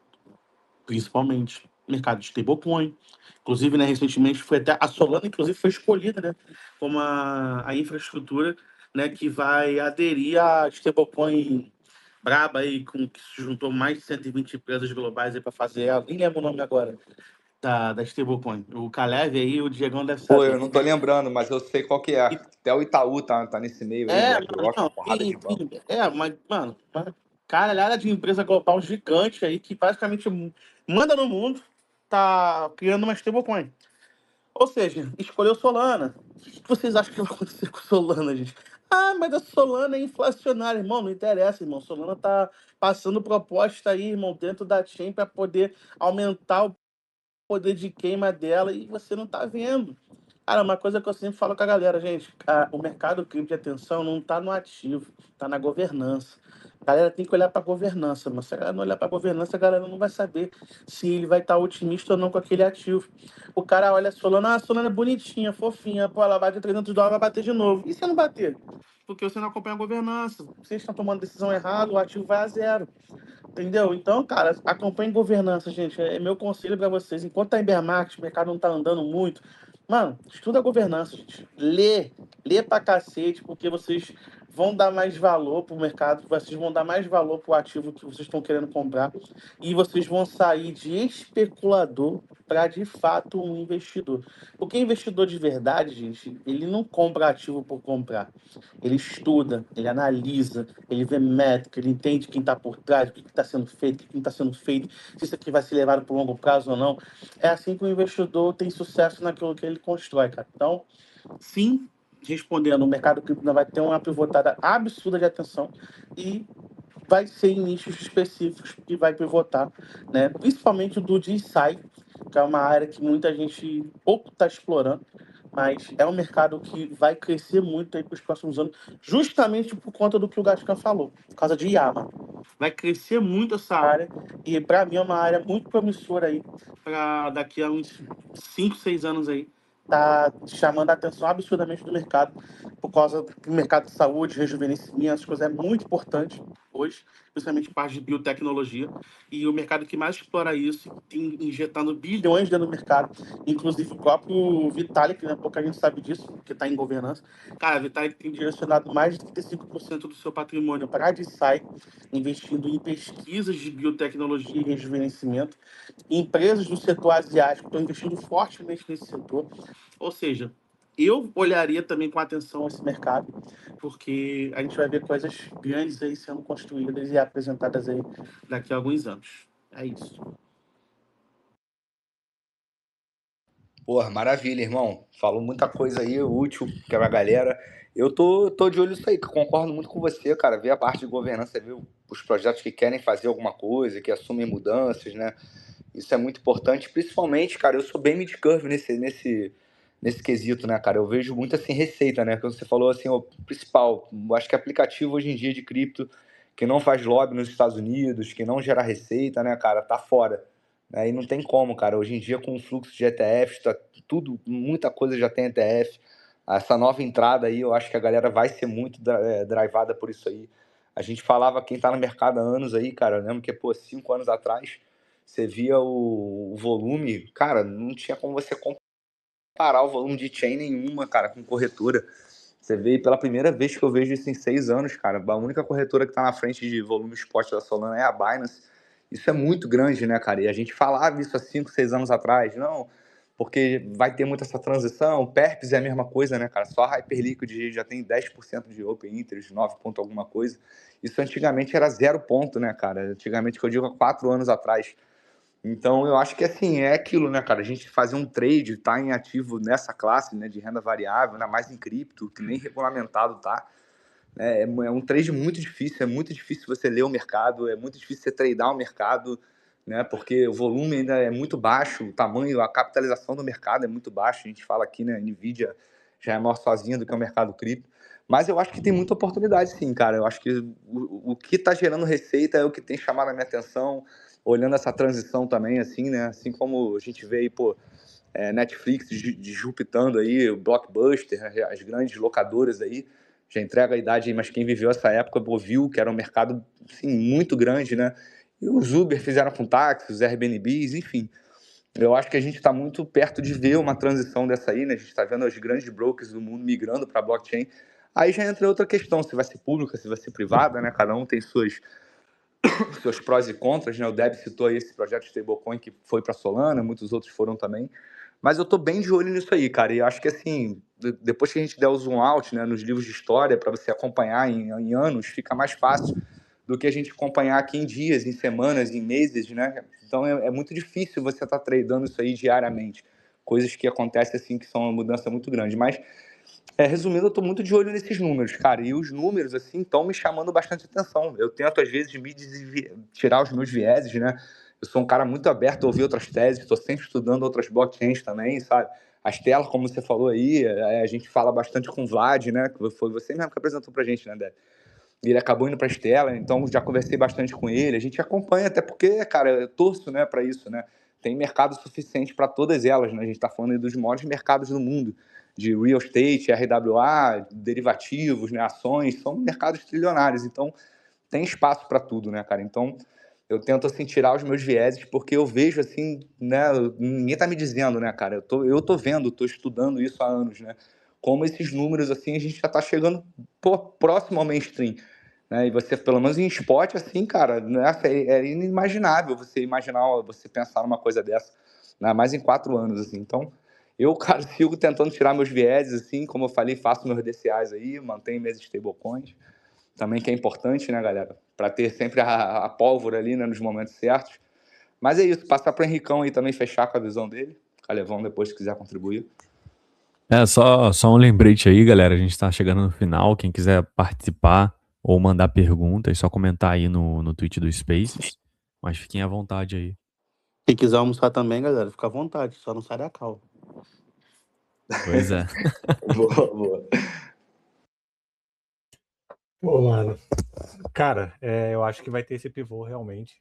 principalmente. Mercado de stablecoin. Inclusive, né, recentemente foi até a Solana, inclusive, foi escolhida, né, como a infraestrutura, né, que vai aderir a stablecoin braba aí, que se juntou mais de 120 empresas globais aí para fazer. Eu nem lembro o nome agora da stablecoin. O Kalev aí, o Diegão deve Pô, eu saber. não tô lembrando, mas eu sei qual que é. E- Até o Itaú tá nesse meio aí, BlackRock, uma não, porrada de banco. mas, mano, caralhada de empresa global gigante aí que basicamente manda no mundo, tá criando uma stablecoin. Ou seja, escolheu Solana. O que vocês acham que vai acontecer com Solana, gente? Mas a Solana é inflacionária, irmão. Não interessa, irmão. Solana tá passando proposta aí, irmão, dentro da chain para poder aumentar o poder de queima dela e você não tá vendo. Cara, uma coisa que eu sempre falo com a galera, gente, o mercado cripto de atenção não tá no ativo, tá na governança. A galera tem que olhar para a governança, mas se a galera não olhar para a governança, a galera não vai saber se ele vai estar otimista ou não com aquele ativo. O cara olha a Solana, a Solana é bonitinha, fofinha, pô, ela bate $300, vai bater de novo. E se não bater? Porque você não acompanha a governança. Vocês estão tomando decisão errada, o ativo vai a zero. Entendeu? Então, cara, acompanhe governança, gente. É meu conselho para vocês. Enquanto tá em bear market, o mercado não tá andando muito. Mano, estuda a governança, gente. Lê pra cacete, porque vocês vão dar mais valor para o mercado, vocês vão dar mais valor para o ativo que vocês estão querendo comprar e vocês vão sair de especulador para, de fato, um investidor. Porque investidor de verdade, gente, ele não compra ativo por comprar. Ele estuda, ele analisa, ele vê métrica, ele entende quem está por trás, o que está sendo feito, o que não está sendo feito, se isso aqui vai ser levado para o longo prazo ou não. É assim que o investidor tem sucesso naquilo que ele constrói, cara. Então, sim, respondendo, o mercado cripto ainda vai ter uma pivotada absurda de atenção e vai ser em nichos específicos que vai pivotar, né? Principalmente o do DeFi, que é uma área que muita gente pouco está explorando, mas é um mercado que vai crescer muito aí para os próximos anos, justamente por conta do que o Gascan falou, por causa de IA, mano. Vai crescer muito essa área e para mim é uma área muito promissora aí para daqui a uns 5, 6 anos aí tá chamando a atenção absurdamente do mercado por causa do mercado de saúde, rejuvenescimento, as coisas é muito importante hoje, principalmente parte de biotecnologia, e o mercado que mais explora isso, tem injetando bilhões dentro do mercado, inclusive o próprio Vitalik, né, pouca gente sabe disso, porque está em governança. Cara, a Vitalik tem direcionado mais de 35% do seu patrimônio para a DeFi, investindo em pesquisas de biotecnologia e rejuvenescimento. Empresas do setor asiático estão investindo fortemente nesse setor. Ou seja, eu olharia também com atenção esse mercado, porque a gente vai ver coisas grandes aí sendo construídas e apresentadas aí daqui a alguns anos. É isso. Porra, maravilha, irmão. Falou muita coisa aí útil pra galera. Eu tô de olho nisso aí, que eu concordo muito com você, cara. Ver a parte de governança, ver os projetos que querem fazer alguma coisa, que assumem mudanças, né? Isso é muito importante. Principalmente, cara, eu sou bem mid-curve nesse quesito, né, cara? Eu vejo muito assim receita, né? Quando você falou assim, o principal, eu acho que aplicativo hoje em dia de cripto que não faz lobby nos Estados Unidos, que não gera receita, né, cara, tá fora. Né? E não tem como, cara. Hoje em dia, com o fluxo de ETFs, tá tudo, muita coisa já tem ETF. Essa nova entrada aí, eu acho que a galera vai ser muito drivada por isso aí. A gente falava, quem tá no mercado há anos aí, cara, eu lembro que, pô, 5 anos atrás, você via o volume, cara, não tinha como você comparar o volume de chain nenhuma, cara, com corretora. Você vê, pela primeira vez que eu vejo isso em 6 anos, cara, a única corretora que tá na frente de volume spot da Solana é a Binance. Isso é muito grande, né, cara? E a gente falava isso há 5, 6 anos atrás, não, porque vai ter muita essa transição. Perps é a mesma coisa, né, cara? Só a Hyperliquid já tem 10% de Open Interest, 9 ponto alguma coisa. Isso antigamente era 0 ponto, né, cara? Antigamente, que eu digo, há 4 anos atrás. Então, eu acho que assim, é aquilo, né, cara? A gente fazer um trade, tá em ativo nessa classe, né, de renda variável, ainda mais em cripto, que nem regulamentado tá. É um trade muito difícil, é muito difícil você ler o mercado, é muito difícil você tradear o mercado, né? Porque o volume ainda é muito baixo, o tamanho, a capitalização do mercado é muito baixa. A gente fala aqui, né, Nvidia já é maior sozinha do que o mercado cripto. Mas eu acho que tem muita oportunidade, sim, cara. Eu acho que o que está gerando receita é o que tem chamado a minha atenção, olhando essa transição também, assim, né? Assim como a gente vê aí, pô, Netflix disruptando aí, o Blockbuster, as grandes locadoras aí, já entrega a idade aí, mas quem viveu essa época viu que era um mercado, assim, muito grande, né? E os Uber fizeram com táxis, os Airbnbs, enfim. Eu acho que a gente está muito perto de ver uma transição dessa aí, né? A gente está vendo as grandes brokers do mundo migrando para a blockchain. Aí já entra outra questão, se vai ser pública, se vai ser privada, né? Cada um tem seus prós e contras, né? O Deb citou aí esse projeto de stablecoin que foi para Solana, muitos outros foram também. Mas eu tô bem de olho nisso aí, cara. E acho que assim, depois que a gente der o zoom out, né, nos livros de história, para você acompanhar em anos, fica mais fácil do que a gente acompanhar aqui em dias, em semanas, em meses, né? Então é muito difícil você estar tradando isso aí diariamente. Coisas que acontecem assim, que são uma mudança muito grande. Mas resumindo, eu tô muito de olho nesses números, cara. E os números, assim, estão me chamando bastante atenção. Eu tento, às vezes, tirar os meus vieses, né? Eu sou um cara muito aberto a ouvir outras teses, estou sempre estudando outras blockchains também, sabe? As telas, como você falou aí, a gente fala bastante com o Vlad, né? Que foi você mesmo que apresentou pra gente, né, Dé? Ele acabou indo para a Stella, então já conversei bastante com ele. A gente acompanha, até porque, cara, eu torço, né, para isso, né? Tem mercado suficiente para todas elas, né? A gente está falando aí dos maiores mercados do mundo, de real estate, RWA, derivativos, né, ações, são mercados trilionários, então tem espaço para tudo, né, cara? Então eu tento assim tirar os meus vieses, porque eu vejo assim, né, ninguém tá me dizendo, né, cara? Eu tô vendo, tô estudando isso há anos, né? como esses números, assim, a gente já tá chegando próximo ao mainstream, né? E você, pelo menos em esporte, assim, cara, né, é inimaginável você imaginar, você pensar numa coisa dessa, né? Mais em 4 anos, assim. Então, eu, cara, sigo tentando tirar meus vieses, assim, como eu falei, faço meus DCAs aí, mantenho minhas stablecoins, também que é importante, né, galera? Para ter sempre a pólvora ali, né, nos momentos certos. Mas é isso, passar para o Henricão aí também fechar com a visão dele. Calevão depois, se quiser contribuir. Só um lembrete aí, galera. A gente tá chegando no final. Quem quiser participar ou mandar pergunta, é só comentar aí no tweet do Spaces. Mas fiquem à vontade aí. Quem quiser almoçar também, galera, fica à vontade, só não sai da cal. Pois é. Boa, boa. Pô, mano. Cara, eu acho que vai ter esse pivô realmente.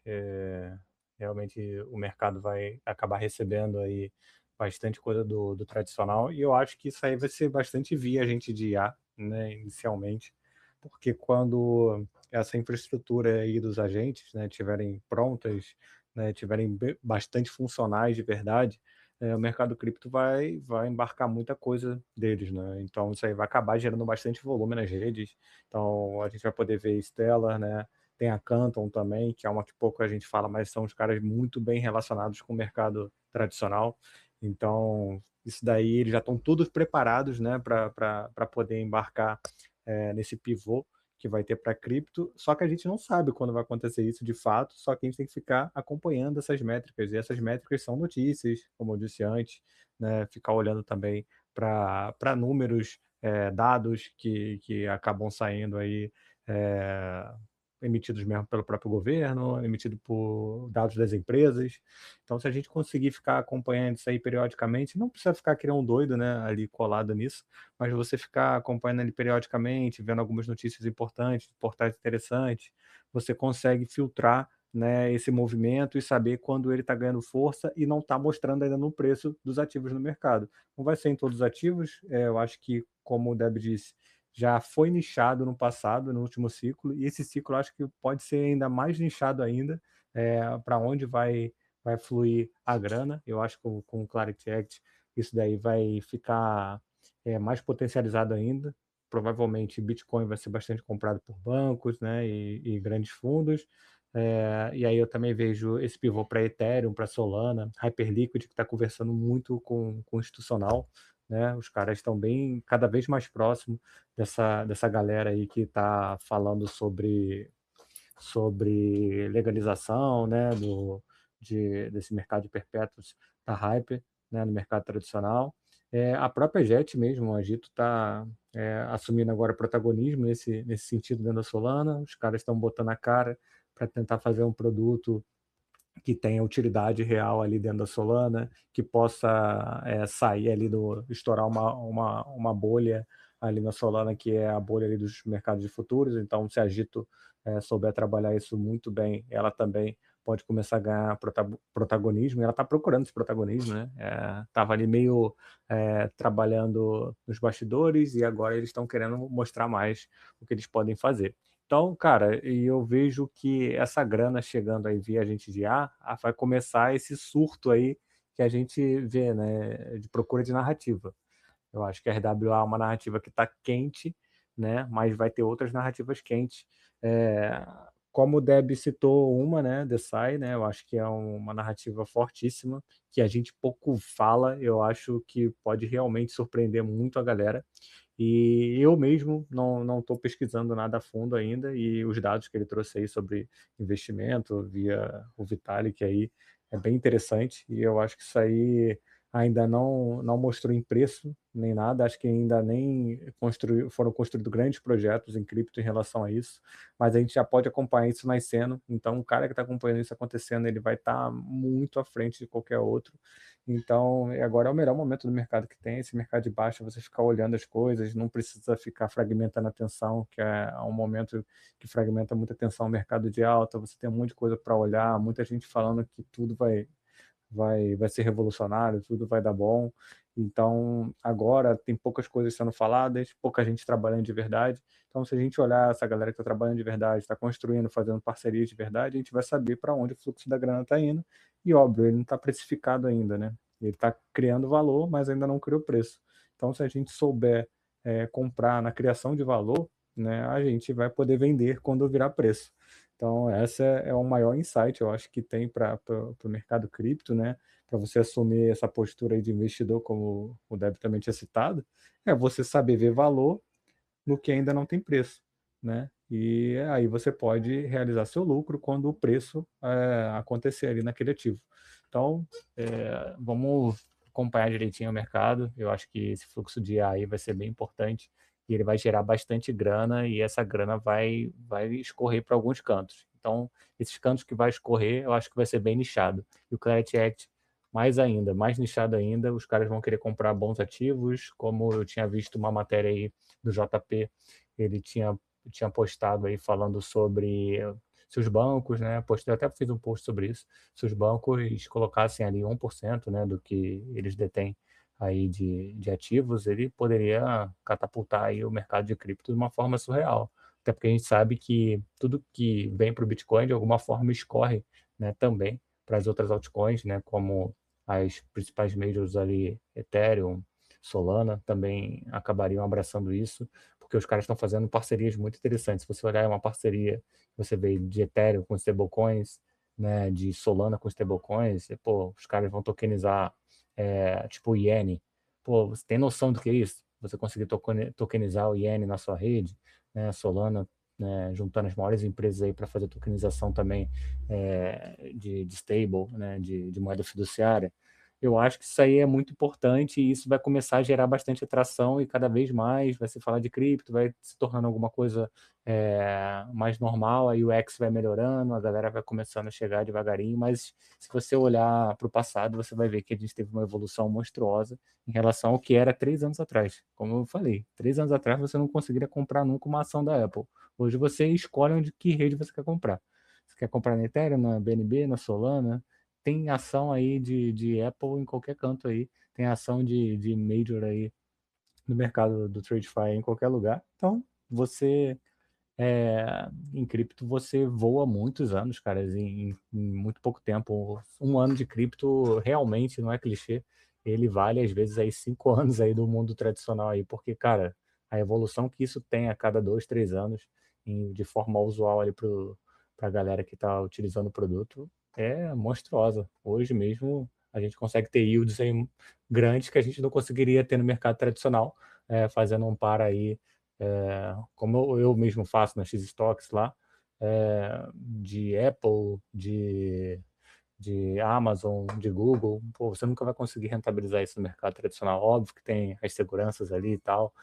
Realmente o mercado vai acabar recebendo aí bastante coisa do tradicional, e eu acho que isso aí vai ser bastante via agente de IA, né, inicialmente, porque quando essa infraestrutura aí dos agentes, né, tiverem prontas, né, tiverem bastante funcionais de verdade, o mercado cripto vai embarcar muita coisa deles, né? Então isso aí vai acabar gerando bastante volume nas redes. Então a gente vai poder ver Stellar, né? Tem a Canton também, que é uma que pouco a gente fala, mas são os caras muito bem relacionados com o mercado tradicional. Então, isso daí, eles já estão todos preparados, né, para poder embarcar nesse pivô que vai ter para cripto. Só que a gente não sabe quando vai acontecer isso de fato, só que a gente tem que ficar acompanhando essas métricas. E essas métricas são notícias, como eu disse antes, né, ficar olhando também para números, dados que acabam saindo aí, emitidos mesmo pelo próprio governo, emitido por dados das empresas. Então, se a gente conseguir ficar acompanhando isso aí periodicamente, não precisa ficar que nem um doido, né, ali colado nisso, mas você ficar acompanhando ele periodicamente, vendo algumas notícias importantes, portais interessantes, você consegue filtrar, né, esse movimento e saber quando ele está ganhando força e não está mostrando ainda no preço dos ativos no mercado. Não vai ser em todos os ativos, eu acho que, como o Deb disse, já foi nichado no passado, no último ciclo, e esse ciclo eu acho que pode ser ainda mais nichado ainda, para onde vai fluir a grana. Eu acho que com o Clarity Act isso daí vai ficar mais potencializado ainda. Provavelmente Bitcoin vai ser bastante comprado por bancos, né, e grandes fundos. E aí eu também vejo esse pivô para Ethereum, para Solana, Hyperliquid, que está conversando muito com o institucional, né? Os caras estão bem, cada vez mais próximo dessa galera aí que está falando sobre legalização, né, desse mercado de perpétuos da Hyper, né, no mercado tradicional. A própria Jet mesmo, a Agito está assumindo agora protagonismo nesse sentido dentro da Solana. Os caras estão botando a cara para tentar fazer um produto que tenha utilidade real ali dentro da Solana, que possa sair ali estourar uma bolha ali na Solana, que é a bolha ali dos mercados de futuros. Então, se a Agito souber trabalhar isso muito bem, ela também pode começar a ganhar protagonismo, e ela está procurando esse protagonismo, né? Estava ali meio trabalhando nos bastidores, e agora eles estão querendo mostrar mais o que eles podem fazer. Então, cara, e eu vejo que essa grana chegando aí via agente de IA, vai começar esse surto aí que a gente vê, né, de procura de narrativa. Eu acho que a RWA é uma narrativa que está quente, né, mas vai ter outras narrativas quentes. Como o Deb citou uma, né, The Sai, né, eu acho que é uma narrativa fortíssima, que a gente pouco fala, eu acho que pode realmente surpreender muito a galera. E eu mesmo não estou pesquisando nada a fundo ainda, e os dados que ele trouxe aí sobre investimento via o Vitalik aí é bem interessante, e eu acho que isso aí ainda não mostrou em preço nem nada, acho que ainda nem foram construídos grandes projetos em cripto em relação a isso, mas a gente já pode acompanhar isso nascendo. Então o cara que está acompanhando isso acontecendo, ele vai estar muito à frente de qualquer outro. Então, agora é o melhor momento do mercado que tem, esse mercado de baixa, você ficar olhando as coisas, não precisa ficar fragmentando a atenção, que é um momento que fragmenta muita atenção, o mercado de alta, você tem muita coisa para olhar, muita gente falando que tudo vai ser revolucionário, tudo vai dar bom. Então, agora tem poucas coisas sendo faladas, pouca gente trabalhando de verdade. Então, se a gente olhar essa galera que está trabalhando de verdade, está construindo, fazendo parcerias de verdade, a gente vai saber para onde o fluxo da grana está indo. E, óbvio, ele não está precificado ainda, né? Ele está criando valor, mas ainda não criou preço. Então, se a gente souber comprar na criação de valor, né, a gente vai poder vender quando virar preço. Então, essa é o maior insight, eu acho, que tem para o mercado cripto, né? Para você assumir essa postura aí de investidor, como o Deb também tinha citado, é você saber ver valor no que ainda não tem preço, né? E aí você pode realizar seu lucro quando o preço acontecer ali naquele ativo. Então, vamos acompanhar direitinho o mercado. Eu acho que esse fluxo de IA aí vai ser bem importante e ele vai gerar bastante grana e essa grana vai escorrer para alguns cantos. Então, esses cantos que vai escorrer, eu acho que vai ser bem nichado. E o Clarity Act, mais ainda, mais nichado ainda, os caras vão querer comprar bons ativos, como eu tinha visto uma matéria aí do JP, ele tinha postado aí falando sobre se os bancos, né, postei, até fiz um post sobre isso, se os bancos colocassem ali 1%, né, do que eles detêm aí de ativos, ele poderia catapultar aí o mercado de cripto de uma forma surreal. Até porque a gente sabe que tudo que vem para o Bitcoin, de alguma forma, escorre, né, também para as outras altcoins, né, como as principais majors ali, Ethereum, Solana, também acabariam abraçando isso, porque os caras estão fazendo parcerias muito interessantes. Se você olhar uma parceria, você vê de Ethereum com stablecoins, né, de Solana com stablecoins, e, pô, os caras vão tokenizar tipo o Iene. Pô, você tem noção do que é isso? Você conseguir tokenizar o Iene na sua rede, né, Solana, né, juntando as maiores empresas aí para fazer tokenização também de stable, né, de moeda fiduciária. Eu acho que isso aí é muito importante e isso vai começar a gerar bastante atração e cada vez mais vai se falar de cripto, vai se tornando alguma coisa mais normal, a UX vai melhorando, a galera vai começando a chegar devagarinho, mas se você olhar para o passado, você vai ver que a gente teve uma evolução monstruosa em relação ao que era 3 anos atrás. Como eu falei, 3 anos atrás você não conseguiria comprar nunca uma ação da Apple. Hoje você escolhe onde que rede você quer comprar. Você quer comprar na Ethereum, na BNB, na Solana, tem ação aí de Apple em qualquer canto aí, tem ação de Major aí no mercado do TradeFi em qualquer lugar. Então, você em cripto você voa muitos anos, cara, em muito pouco tempo. Um ano de cripto realmente não é clichê. Ele vale, às vezes, aí 5 anos aí do mundo tradicional aí, porque, cara, a evolução que isso tem a cada 2, 3 anos, de forma usual ali para a galera que está utilizando o produto, é monstruosa. Hoje mesmo a gente consegue ter yields aí grandes que a gente não conseguiria ter no mercado tradicional, fazendo um par aí como eu mesmo faço na X-Stocks lá, de Apple, de Amazon, de Google, pô, você nunca vai conseguir rentabilizar isso no mercado tradicional. Óbvio que tem as seguranças ali e tal,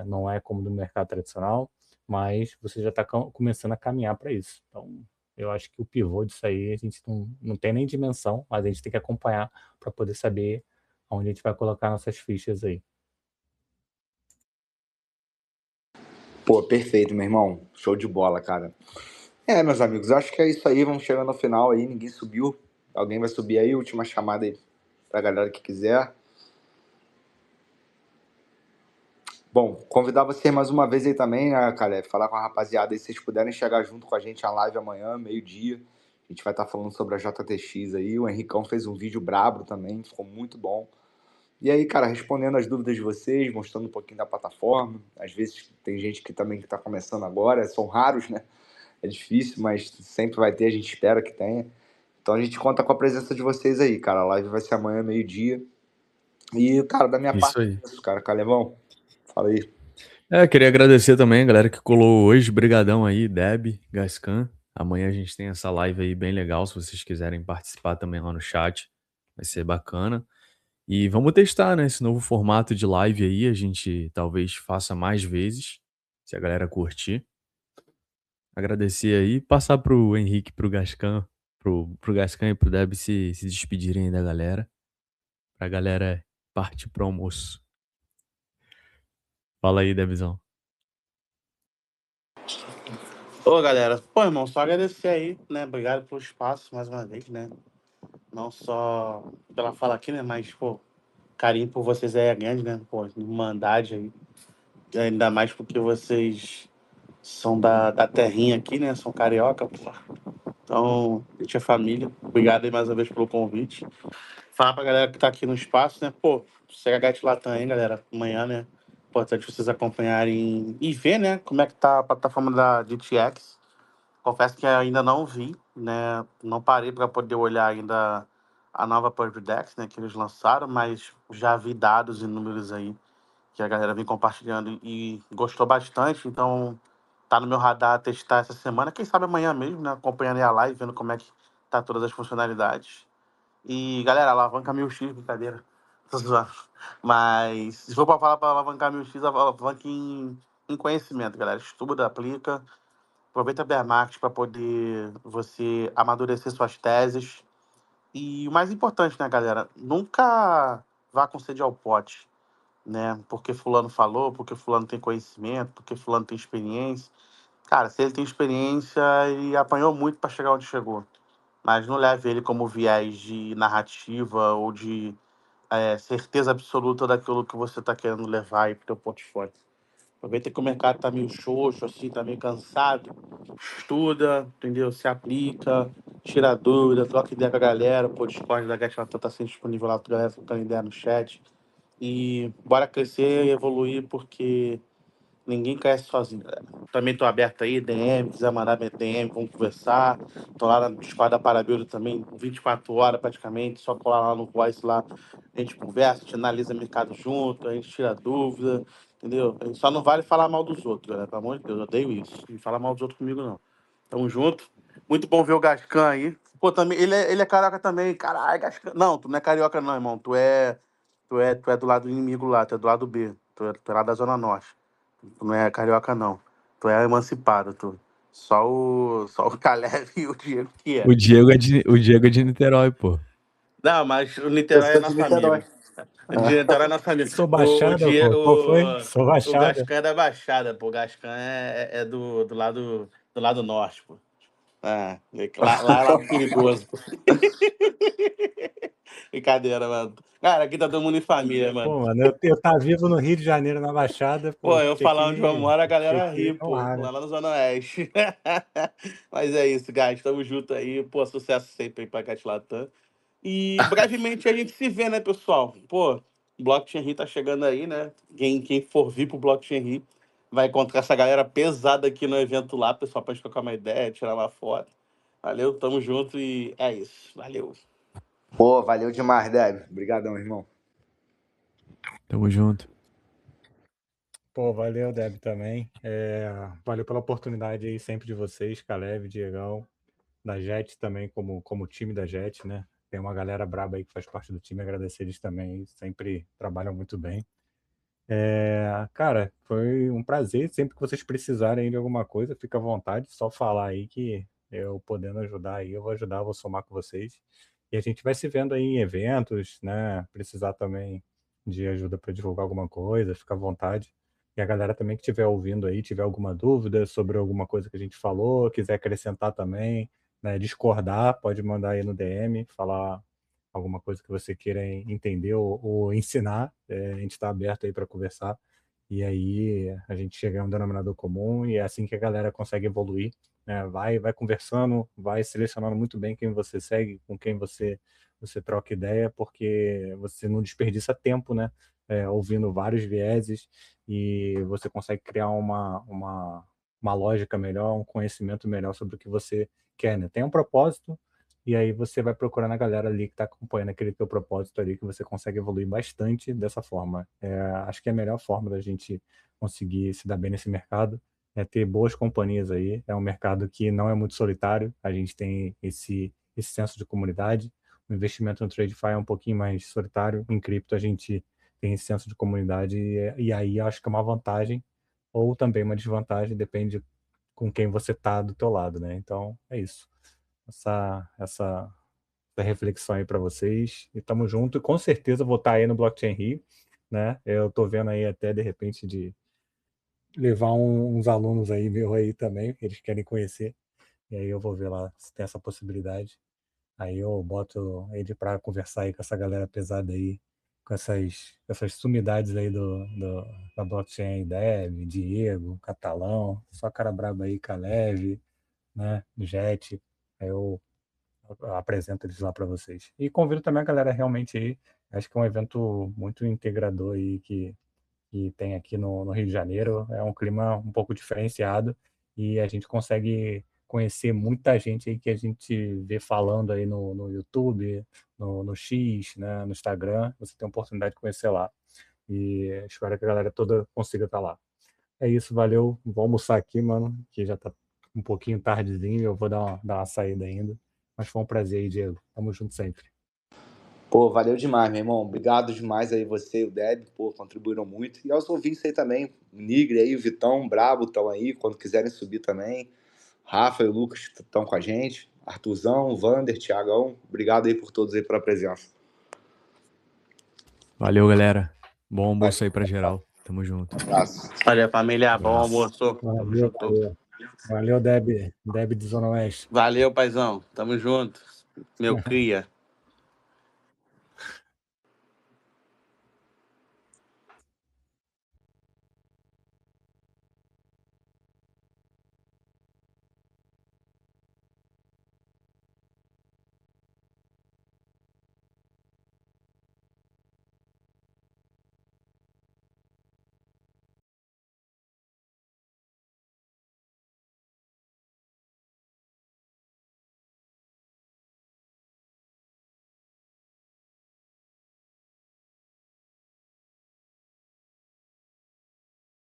não é como no mercado tradicional, mas você já está começando a caminhar para isso. Então, eu acho que o pivô disso aí a gente não tem nem dimensão, mas a gente tem que acompanhar para poder saber onde a gente vai colocar nossas fichas aí. Pô, perfeito, meu irmão. Show de bola, cara. Meus amigos, acho que é isso aí. Vamos chegando no final aí. Ninguém subiu. Alguém vai subir aí? Última chamada aí pra galera que quiser. Bom, convidar vocês mais uma vez aí também, né, cara? Falar com a rapaziada aí, se vocês puderem chegar junto com a gente a live amanhã, meio-dia. A gente vai estar falando sobre a JTX aí. O Henricão fez um vídeo brabo também, ficou muito bom. E aí, cara, respondendo as dúvidas de vocês, mostrando um pouquinho da plataforma. Às vezes tem gente que também está começando agora, são raros, né? É difícil, mas sempre vai ter, a gente espera que tenha. Então a gente conta com a presença de vocês aí, cara. A live vai ser amanhã, meio-dia. E, cara, da minha Isso parte aí. é isso, cara. Calevão, fala aí. Queria agradecer também a galera que colou hoje. Brigadão aí, Deb, Gascan. Amanhã a gente tem essa live aí bem legal, se vocês quiserem participar também lá no chat. Vai ser bacana. E vamos testar, né, esse novo formato de live aí. A gente talvez faça mais vezes, se a galera curtir. Agradecer aí. Passar pro Henrique, pro Gascan, pro Gascan e pro Deb se despedirem aí da galera. Pra galera partir pro almoço. Fala aí, Debzão. Ô, galera, pô, irmão, só agradecer aí, né? Obrigado pelo espaço mais uma vez, né? Não só pela fala aqui, né? Mas, pô, carinho por vocês aí é grande, né? Pô, irmandade aí. Ainda mais porque vocês são da terrinha aqui, né? São carioca, pô. Então, a gente é família. Obrigado aí mais uma vez pelo convite. Falar pra galera que tá aqui no espaço, né? Pô, segue a Gat Latam aí, galera. Amanhã, né? Importante vocês acompanharem e ver, né? Como é que tá a plataforma da GTX. Confesso que ainda não vi, né? Não parei para poder olhar ainda a nova Purple Dex, né? Que eles lançaram, mas já vi dados e números aí que a galera vem compartilhando e gostou bastante. Então, tá no meu radar testar essa semana. Quem sabe amanhã mesmo, né? Acompanhando aí a live, vendo como é que tá todas as funcionalidades. E, galera, alavanca 1000x, brincadeira. Tô zoando. Mas, se for para falar para alavancar 1000x, alavanca em conhecimento, galera. Estuda, aplica. Aproveita a bear market para poder você amadurecer suas teses. E o mais importante, né, galera? Nunca vá com sede ao pote, né? Porque fulano falou, porque fulano tem conhecimento, porque fulano tem experiência. Cara, se ele tem experiência, ele apanhou muito para chegar onde chegou. Mas não leve ele como viés de narrativa ou de certeza absoluta daquilo que você está querendo levar aí para o teu portfólio. Aproveita que o mercado tá meio xoxo, assim, tá meio cansado. Estuda, entendeu? Se aplica, tira dúvida, troca ideia com a galera. Pô, o Discord da Gatlatan tá sempre disponível lá pra galera trocando ideia no chat. E bora crescer e evoluir, porque ninguém cresce sozinho, galera. Também tô aberto aí, DM, quiser mandar minha DM, vamos conversar. Tô lá no Discord da Parabuildo também, 24 horas praticamente, só colar lá no Voice lá. A gente conversa, a gente analisa o mercado junto, a gente tira dúvida, entendeu? Só não vale falar mal dos outros, galera, pelo amor de Deus, eu odeio isso. Não fala mal dos outros comigo, não. Tamo junto. Muito bom ver o Gascan aí. Pô, também, ele é carioca também. Caralho, Gascan. Não, tu não é carioca, não, irmão. Tu é do lado inimigo lá, tu é do lado B. Tu é lá da Zona Norte. Tu não é carioca, não. Tu é emancipado, tu. Só o Caleb e o Diego que é. O Diego é de Niterói, pô. Não, mas o Eu Niterói é sou de nosso Niterói. amigo. O Niterói é nosso amigo. Sou O, Baixada, Die, pô. Qual foi? Sou o Baixada. Gascan é da Baixada, pô. O Gascan é do lado norte, pô. Lá é lado perigoso. Brincadeira, mano. Cara, aqui tá todo mundo em família, mano. Pô, mano, eu tá vivo no Rio de Janeiro, na Baixada, Pô, pô, eu falar onde eu moro, a tinha galera que ri, pô. honrar, né? Lá na Zona Oeste. Mas é isso, guys. Tamo junto aí. Pô, sucesso sempre aí pra Cat Latam. E brevemente a gente se vê, né, pessoal? Pô, o Blockchain Rio tá chegando aí, né? Quem for vir pro Blockchain Rio vai encontrar essa galera pesada aqui no evento lá, pessoal, pra gente trocar uma ideia, tirar uma foto. Valeu, tamo junto e é isso. Valeu. Pô, valeu demais, Deb. Obrigadão, irmão. Tamo junto. Pô, valeu, Deb, também. Valeu pela oportunidade aí sempre de vocês, Caleb, Diegão, da JET também, como time da JET, né? Tem uma galera braba aí que faz parte do time, agradecer eles também, sempre trabalham muito bem. Cara, foi um prazer, sempre que vocês precisarem de alguma coisa, fica à vontade, só falar aí que eu podendo ajudar aí, eu vou ajudar, vou somar com vocês. E a gente vai se vendo aí em eventos, né? Precisar também de ajuda para divulgar alguma coisa, fica à vontade. E a galera também que estiver ouvindo aí, tiver alguma dúvida sobre alguma coisa que a gente falou, quiser acrescentar também, né? Discordar, pode mandar aí no DM, falar alguma coisa que você queira entender ou ensinar, a gente está aberto aí para conversar. E aí a gente chega a um denominador comum e é assim que a galera consegue evoluir, né? Vai conversando, vai selecionando muito bem quem você segue, com quem você troca ideia, porque você não desperdiça tempo, né? Ouvindo vários vieses e você consegue criar uma lógica melhor, um conhecimento melhor sobre o que você quer, né? Tem um propósito, e aí você vai procurando a galera ali que está acompanhando aquele teu propósito ali, que você consegue evoluir bastante dessa forma. Acho que é a melhor forma da gente conseguir se dar bem nesse mercado é ter boas companhias aí. É um mercado que não é muito solitário, a gente tem esse senso de comunidade. O investimento no TradeFi é um pouquinho mais solitário, em cripto a gente tem esse senso de comunidade e aí acho que é uma vantagem ou também uma desvantagem, depende com quem você tá do teu lado, né? Então, é isso. Essa reflexão aí para vocês. E tamo junto. E com certeza vou estar aí no Blockchain Rio, né? Eu tô vendo aí até de repente de levar uns alunos aí meu aí também, eles querem conhecer. E aí eu vou ver lá se tem essa possibilidade. Aí eu boto ele para conversar aí com essa galera pesada aí, com essas sumidades aí da blockchain, Dev, Diego, Catalão, só cara brabo aí, Caleb, né? Jet. Aí eu apresento eles lá para vocês. E convido também a galera realmente aí. Acho que é um evento muito integrador aí que tem aqui no Rio de Janeiro. É um clima um pouco diferenciado e a gente consegue conhecer muita gente aí que a gente vê falando aí no YouTube, no X, né, no Instagram. Você tem a oportunidade de conhecer lá. E espero que a galera toda consiga estar lá. É isso, valeu. Vou almoçar aqui, mano, que já tá um pouquinho tardezinho. Eu vou dar uma saída ainda. Mas foi um prazer aí, Diego. Tamo junto sempre. Pô, valeu demais, meu irmão. Obrigado demais aí você e o Deb, pô, contribuíram muito. E aos ouvintes aí também, o Nigre aí, o Vitão, o Brabo estão aí, quando quiserem subir também. Rafa e o Lucas estão com a gente. Arthurzão, Vander, Thiagão, obrigado aí por todos aí pela presença. Valeu, galera. Bom almoço aí pra geral. Tamo junto. Um abraço. Olha, família, bom Abraço. almoço. Tamo Valeu, junto. valeu. Valeu, Deb de Zona Oeste. Valeu, paizão. Tamo junto. Meu cria.